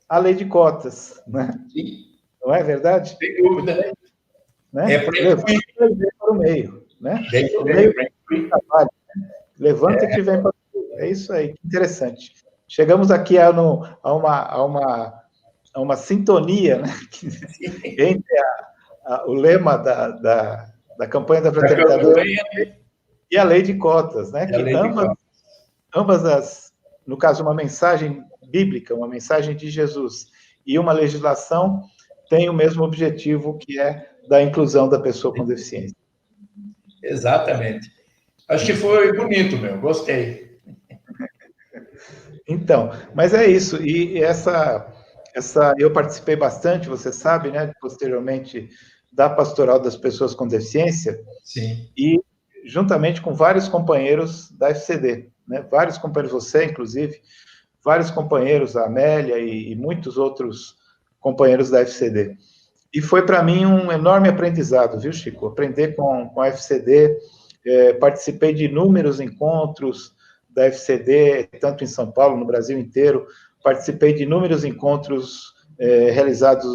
a lei de cotas, né? Sim. Não é verdade? Sem dúvida. Né? Levanta-te para o meio, né? Levanta-te e vem para o meio. É isso aí, que interessante. Chegamos aqui a uma sintonia, né? Entre o lema da campanha da fraternidade e a lei de cotas, né? Que ambas no caso, uma mensagem bíblica, uma mensagem de Jesus e uma legislação têm o mesmo objetivo, que é da inclusão da pessoa com deficiência. Exatamente. Acho que foi bonito, gostei. Então, mas é isso, e essa eu participei bastante, você sabe, né, posteriormente, da Pastoral das Pessoas com Deficiência. Sim. E juntamente com vários companheiros da FCD, né, vários companheiros, você, inclusive, vários companheiros, a Amélia e muitos outros companheiros da FCD. E foi para mim um enorme aprendizado, viu, Chico? Aprender com a FCD, participei de inúmeros encontros da FCD, tanto em São Paulo, no Brasil inteiro, participei de inúmeros encontros realizados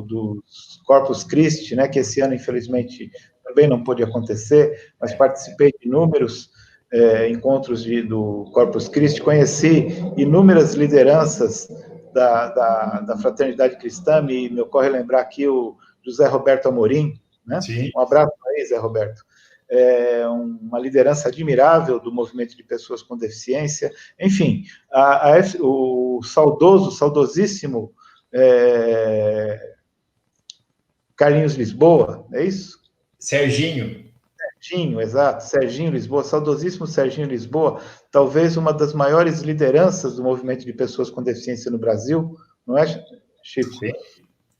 dos Corpus Christi, né, que esse ano, infelizmente, também não pôde acontecer, mas participei de inúmeros encontros do Corpus Christi, conheci inúmeras lideranças da Fraternidade Cristã, me ocorre lembrar aqui o José Roberto Amorim, né? Sim. Um abraço aí, Zé Roberto. Uma liderança admirável do movimento de pessoas com deficiência, enfim, o saudosíssimo Carlinhos Lisboa, é isso? Serginho, exato, Serginho Lisboa, saudosíssimo Serginho Lisboa, talvez uma das maiores lideranças do movimento de pessoas com deficiência no Brasil, não é, Chico? Sim.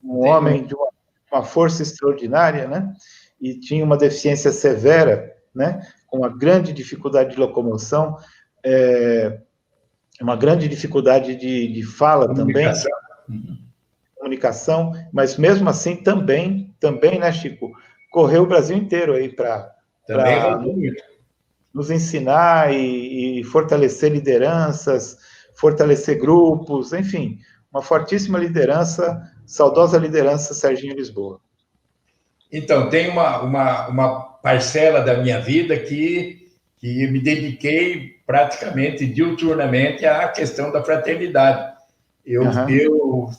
Um homem de uma força extraordinária, né? E tinha uma deficiência severa, né? Com uma grande dificuldade de locomoção, uma grande dificuldade de fala também, comunicação, mas mesmo assim também, né, Chico? Correu o Brasil inteiro aí para nos ensinar e fortalecer lideranças, fortalecer grupos, enfim, uma fortíssima liderança, saudosa liderança Serginho Lisboa. Então, tem uma parcela da minha vida que me dediquei praticamente diuturnamente à questão da fraternidade. Eu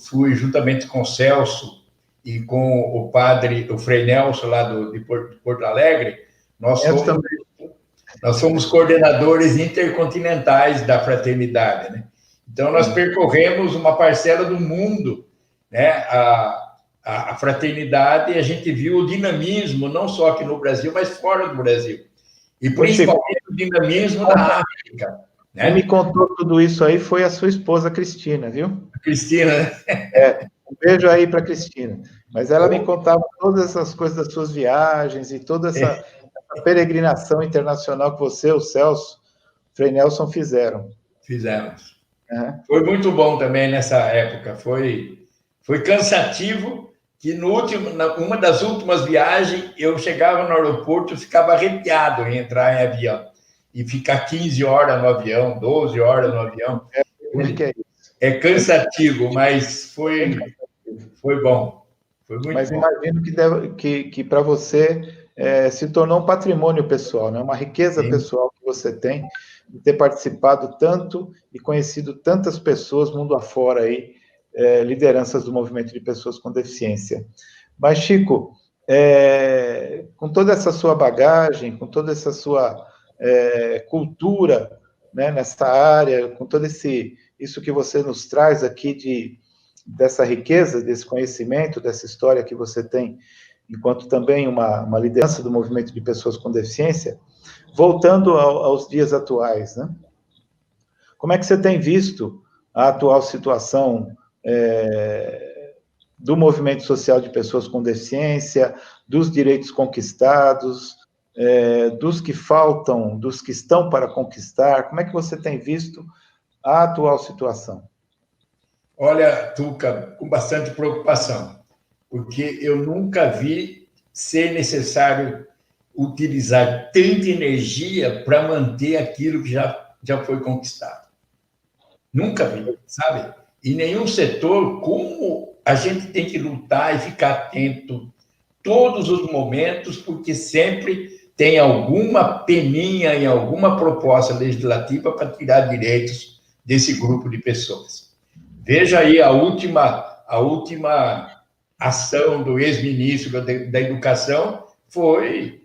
fui, juntamente com o Celso e com o padre, o Frei Nelson, lá de Porto Alegre, nós somos coordenadores intercontinentais da fraternidade, né? Então, nós percorremos uma parcela do mundo, né? A fraternidade, e a gente viu o dinamismo, não só aqui no Brasil, mas fora do Brasil. E principalmente o dinamismo da África. Né? Quem me contou tudo isso aí foi a sua esposa, Cristina, viu? Cristina, né? Um beijo aí para Cristina. Mas ela me contava todas essas coisas das suas viagens e toda essa peregrinação internacional que você, o Celso, Frei Nelson fizeram. Fizemos. Foi muito bom também nessa época. Foi cansativo, que uma das últimas viagens, eu chegava no aeroporto e ficava arrepiado em entrar em avião. E ficar 15 horas no avião, 12 horas no avião. É cansativo, mas foi bom. Foi muito mas bom. Imagino que para você se tornou um patrimônio pessoal, né? Uma riqueza Sim. pessoal que você tem, de ter participado tanto e conhecido tantas pessoas mundo afora aí, lideranças do movimento de pessoas com deficiência. Mas, Chico, com toda essa sua bagagem, com toda essa sua cultura, né, nessa área, com todo isso que você nos traz aqui dessa riqueza, desse conhecimento, dessa história que você tem, enquanto também uma liderança do movimento de pessoas com deficiência, voltando aos dias atuais, né? Como é que você tem visto a atual situação do movimento social de pessoas com deficiência, dos direitos conquistados, dos que faltam, dos que estão para conquistar? Como é que você tem visto a atual situação? Olha, Tuca, com bastante preocupação, porque eu nunca vi ser necessário utilizar tanta energia para manter aquilo que já foi conquistado. Nunca vi, sabe? Em nenhum setor, como a gente tem que lutar e ficar atento todos os momentos, porque sempre tem alguma peninha em alguma proposta legislativa para tirar direitos desse grupo de pessoas. Veja aí a última ação do ex-ministro da Educação foi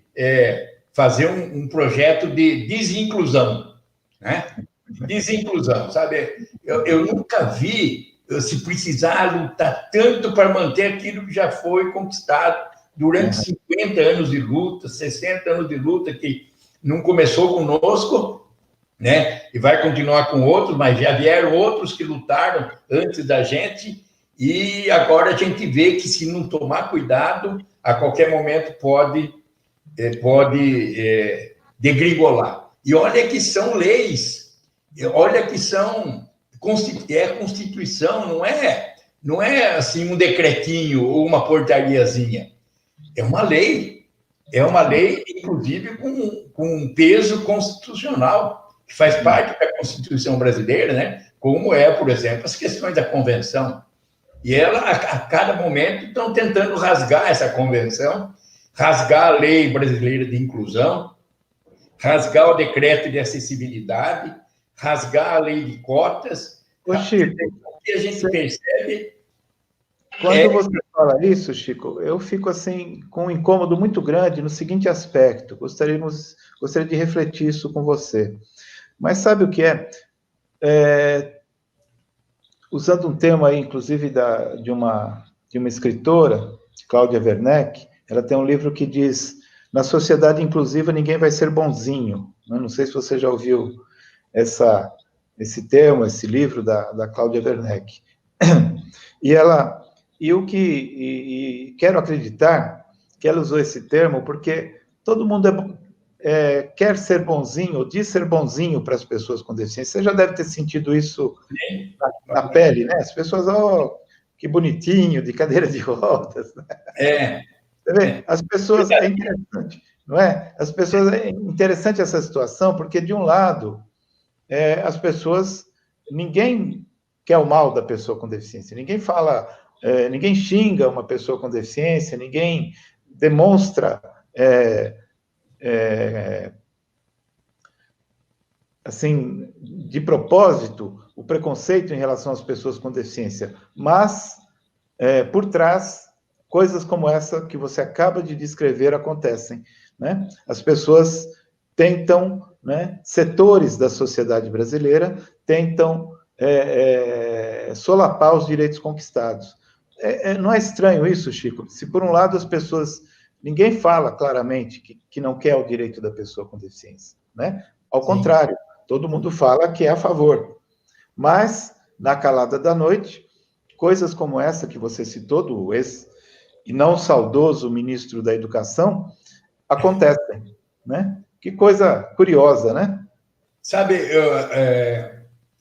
fazer um projeto de desinclusão, né? Desinclusão, sabe? Eu nunca vi se precisar lutar tanto para manter aquilo que já foi conquistado durante 50 anos de luta, 60 anos de luta, que não começou conosco, né? E vai continuar com outros, mas já vieram outros que lutaram antes da gente, e agora a gente vê que, se não tomar cuidado, a qualquer momento pode degringolar. E olha que são leis, olha que é Constituição, não é assim um decretinho ou uma portariazinha, é uma lei, inclusive com peso constitucional, que faz parte da Constituição brasileira, né? Como por exemplo, as questões da Convenção. E ela, a cada momento, estão tentando rasgar essa Convenção, rasgar a Lei Brasileira de Inclusão, rasgar o Decreto de Acessibilidade, rasgar a Lei de Cotas. Chico, o que a gente percebe... Quando você fala isso, Chico, eu fico assim com um incômodo muito grande no seguinte aspecto. Gostaria de refletir isso com você. Mas sabe o que é? Usando um tema aí, inclusive, de uma escritora, Cláudia Werneck, ela tem um livro que diz: na sociedade inclusiva ninguém vai ser bonzinho. Não sei se você já ouviu esse termo, esse livro da Cláudia Werneck. E quero acreditar que ela usou esse termo porque todo mundo quer ser bonzinho, ou diz ser bonzinho para as pessoas com deficiência. Você já deve ter sentido isso na pele, né? As pessoas, que bonitinho, de cadeira de rodas. Né? Você vê? As pessoas, é interessante, não é? As pessoas, é interessante essa situação, porque, de um lado, as pessoas, ninguém quer o mal da pessoa com deficiência, ninguém fala... ninguém xinga uma pessoa com deficiência, ninguém demonstra assim, de propósito, o preconceito em relação às pessoas com deficiência, mas por trás, coisas como essa que você acaba de descrever acontecem, né? As pessoas tentam, né, setores da sociedade brasileira tentam solapar os direitos conquistados. Não é estranho isso, Chico? Se, por um lado, as pessoas... Ninguém fala claramente que não quer o direito da pessoa com deficiência, né? Ao contrário, todo mundo fala que é a favor. Mas, na calada da noite, coisas como essa que você citou, do ex e não saudoso ministro da Educação, acontecem, né? Que coisa curiosa, né? Sabe,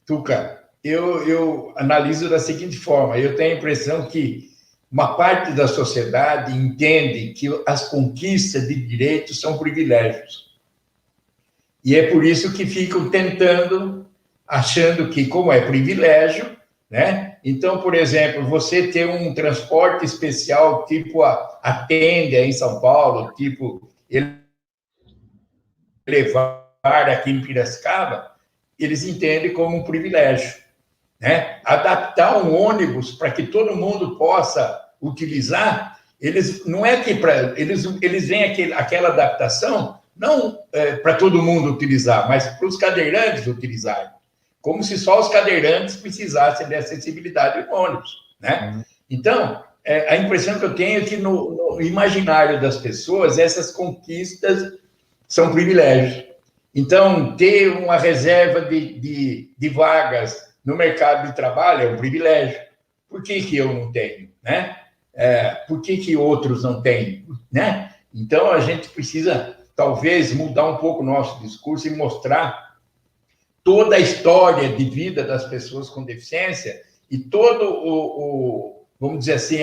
Tuca, eu analiso da seguinte forma: eu tenho a impressão que uma parte da sociedade entende que as conquistas de direitos são privilégios. E é por isso que ficam tentando, achando que, como é privilégio, né? Então, por exemplo, você ter um transporte especial, tipo a Tenda em São Paulo, tipo levar aqui em Piracicaba, eles entendem como um privilégio, né? Adaptar um ônibus para que todo mundo possa utilizar, eles não é que eles veem aquela adaptação não para todo mundo utilizar, mas para os cadeirantes utilizarem, como se só os cadeirantes precisassem de acessibilidade no ônibus, né? Então, a impressão que eu tenho é que no imaginário das pessoas essas conquistas são privilégios. Então, ter uma reserva de vagas no mercado de trabalho é um privilégio. Por que eu não tenho, né? Por que outros não têm, né? Então, a gente precisa, talvez, mudar um pouco o nosso discurso e mostrar toda a história de vida das pessoas com deficiência e todo vamos dizer assim,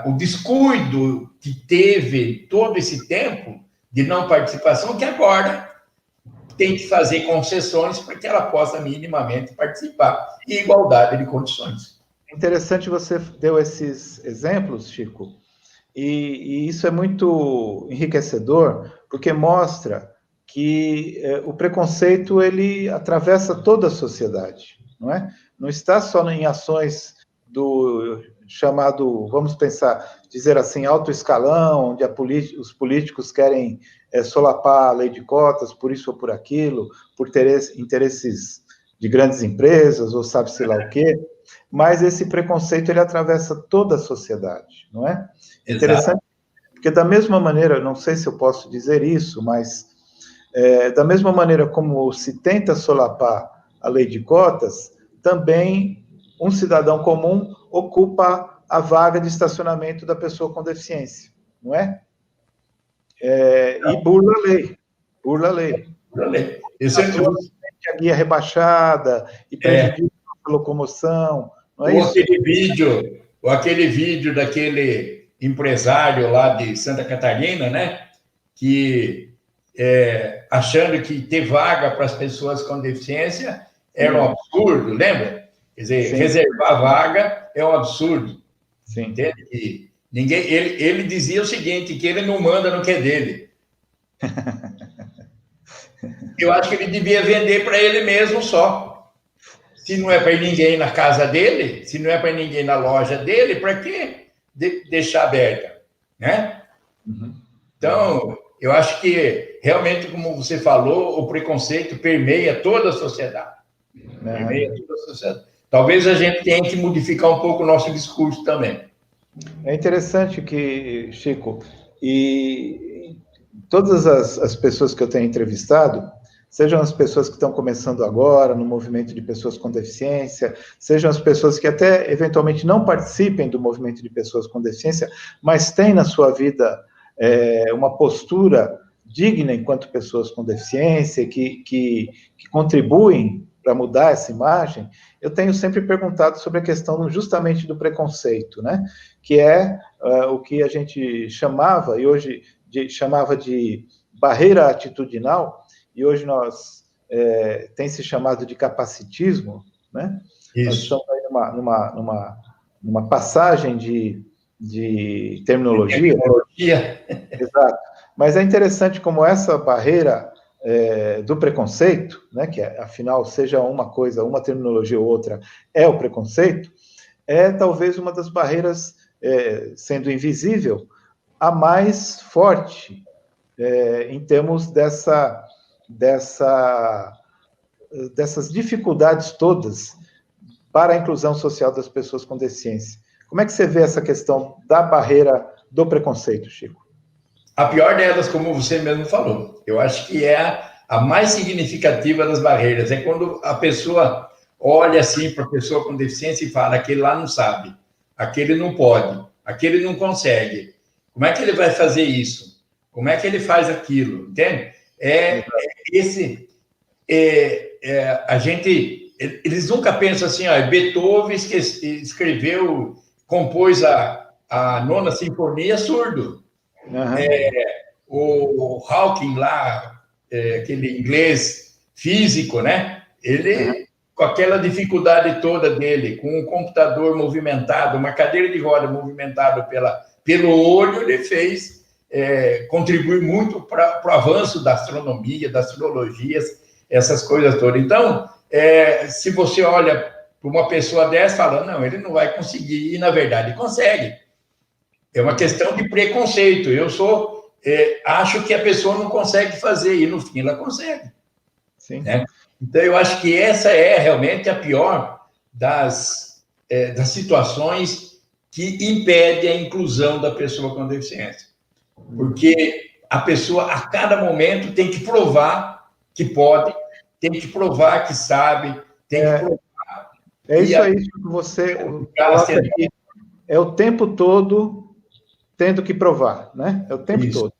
o descuido que teve todo esse tempo de não participação, que agora tem que fazer concessões para que ela possa minimamente participar em igualdade de condições. Interessante você deu esses exemplos, Chico, e isso é muito enriquecedor, porque mostra que o preconceito, ele atravessa toda a sociedade, não é? Não está só em ações do chamado, vamos pensar, dizer assim, alto escalão, onde os políticos querem solapar a lei de cotas, por isso ou por aquilo, por interesses de grandes empresas, ou sabe-se lá o quê, mas esse preconceito, ele atravessa toda a sociedade, não é? É interessante, porque da mesma maneira, não sei se eu posso dizer isso, mas da mesma maneira como se tenta solapar a lei de cotas, também um cidadão comum ocupa a vaga de estacionamento da pessoa com deficiência, não é? E burla a lei. Burla a lei. Isso é tudo. A guia rebaixada e prejudica a locomoção. Não é isso? Aquele vídeo daquele empresário lá de Santa Catarina, né? Que achando que ter vaga para as pessoas com deficiência era um absurdo, lembra? Quer dizer, reservar vaga é um absurdo. Sim. Entende? E ele dizia o seguinte, que ele não manda no que é dele. Eu acho que ele devia vender para ele mesmo só. Se não é para ninguém na casa dele, se não é para ninguém na loja dele, para que deixar aberta, né? Uhum. Então, eu acho que, realmente, como você falou, o preconceito permeia toda a sociedade. Permeia toda a sociedade. Talvez a gente tenha que modificar um pouco o nosso discurso também. É interessante que, Chico, e todas as pessoas que eu tenho entrevistado, sejam as pessoas que estão começando agora no movimento de pessoas com deficiência, sejam as pessoas que até eventualmente não participem do movimento de pessoas com deficiência, mas têm na sua vida uma postura digna enquanto pessoas com deficiência, que contribuem para mudar essa imagem, eu tenho sempre perguntado sobre a questão justamente do preconceito, né? Que é o que a gente chamava, e hoje chamava de barreira atitudinal, e hoje tem se chamado de capacitismo, né? Isso. Nós estamos aí numa passagem de terminologia. Exato. Mas é interessante como essa barreira do preconceito, né, que afinal, seja uma coisa, uma terminologia ou outra, é o preconceito, é talvez uma das barreiras, sendo invisível, a mais forte em termos dessas dificuldades todas para a inclusão social das pessoas com deficiência. Como é que você vê essa questão da barreira do preconceito, Chico? A pior delas, como você mesmo falou, eu acho que é a mais significativa das barreiras, é quando a pessoa olha assim para a pessoa com deficiência e fala, aquele lá não sabe, aquele não pode, aquele não consegue. Como é que ele vai fazer isso? Como é que ele faz aquilo? Entende? Eles nunca pensam assim, ó, Beethoven escreveu, compôs a Nona Sinfonia surdo. O Hawking lá, aquele inglês físico, né? Ele, com aquela dificuldade toda dele, com um computador movimentado, uma cadeira de roda movimentada pelo olho, ele fez, contribui muito para o avanço da astronomia, das astrologias, essas coisas todas. Então, se você olha para uma pessoa dessa, fala, não, ele não vai conseguir, e na verdade consegue. É uma questão de preconceito. Eu acho que a pessoa não consegue fazer, e no fim ela consegue. Sim. Né? Então, eu acho que essa é realmente a pior das situações que impede a inclusão da pessoa com deficiência. Porque a pessoa, a cada momento, tem que provar que pode, tem que provar que sabe, tem que provar. É isso aí que você coloca aqui. É o tempo todo tendo que provar, né? É o tempo todo.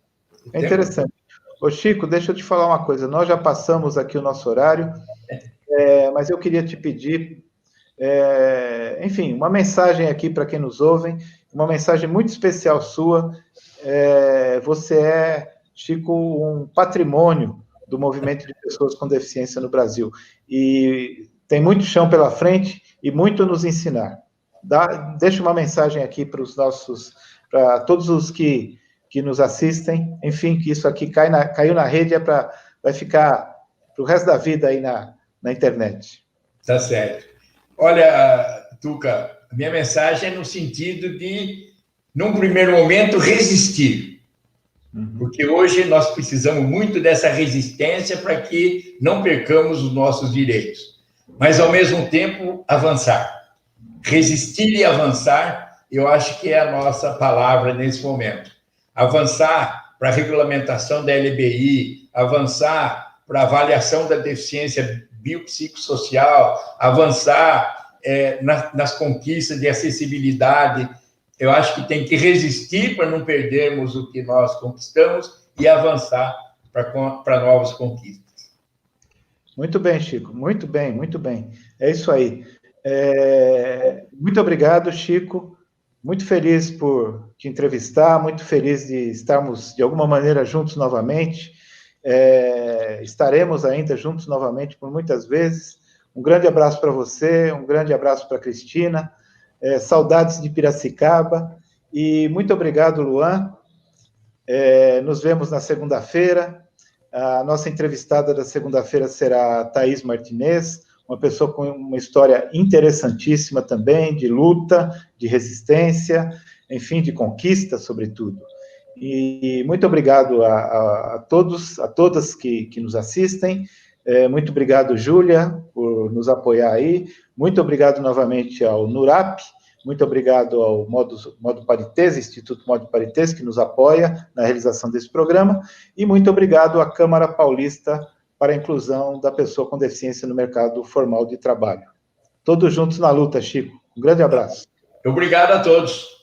É interessante. Ô, Chico, deixa eu te falar uma coisa. Nós já passamos aqui o nosso horário, mas eu queria te pedir, enfim, uma mensagem aqui para quem nos ouve, uma mensagem muito especial sua. Você é, Chico, um patrimônio do movimento de pessoas com deficiência no Brasil. E tem muito chão pela frente e muito a nos ensinar. Deixa uma mensagem aqui para todos os que nos assistem, enfim, que isso aqui caiu na rede, vai ficar para o resto da vida aí na internet. Tá certo. Olha, Tuca, a minha mensagem é no sentido de, num primeiro momento, resistir. Porque hoje nós precisamos muito dessa resistência para que não percamos os nossos direitos. Mas, ao mesmo tempo, avançar. Resistir e avançar, eu acho que é a nossa palavra nesse momento. Avançar para a regulamentação da LBI, avançar para a avaliação da deficiência biopsicossocial, avançar nas conquistas de acessibilidade. Eu acho que tem que resistir para não perdermos o que nós conquistamos e avançar para novas conquistas. Muito bem, Chico. Muito bem, muito bem. É isso aí. Muito obrigado, Chico. Muito feliz por te entrevistar, muito feliz de estarmos, de alguma maneira, juntos novamente. Estaremos ainda juntos novamente por muitas vezes. Um grande abraço para você, um grande abraço para a Cristina. Saudades de Piracicaba. E muito obrigado, Luan. Nos vemos na segunda-feira. A nossa entrevistada da segunda-feira será a Thaís Martinez, uma pessoa com uma história interessantíssima também, de luta, de resistência, enfim, de conquista, sobretudo. E muito obrigado a todos, a todas que nos assistem. Muito obrigado, Júlia, por nos apoiar aí. Muito obrigado novamente ao NURAP. Muito obrigado ao Modo Parités, Instituto Modo Parités, que nos apoia na realização desse programa. E muito obrigado à Câmara Paulista para a inclusão da pessoa com deficiência no mercado formal de trabalho. Todos juntos na luta, Chico. Um grande abraço. Obrigado a todos.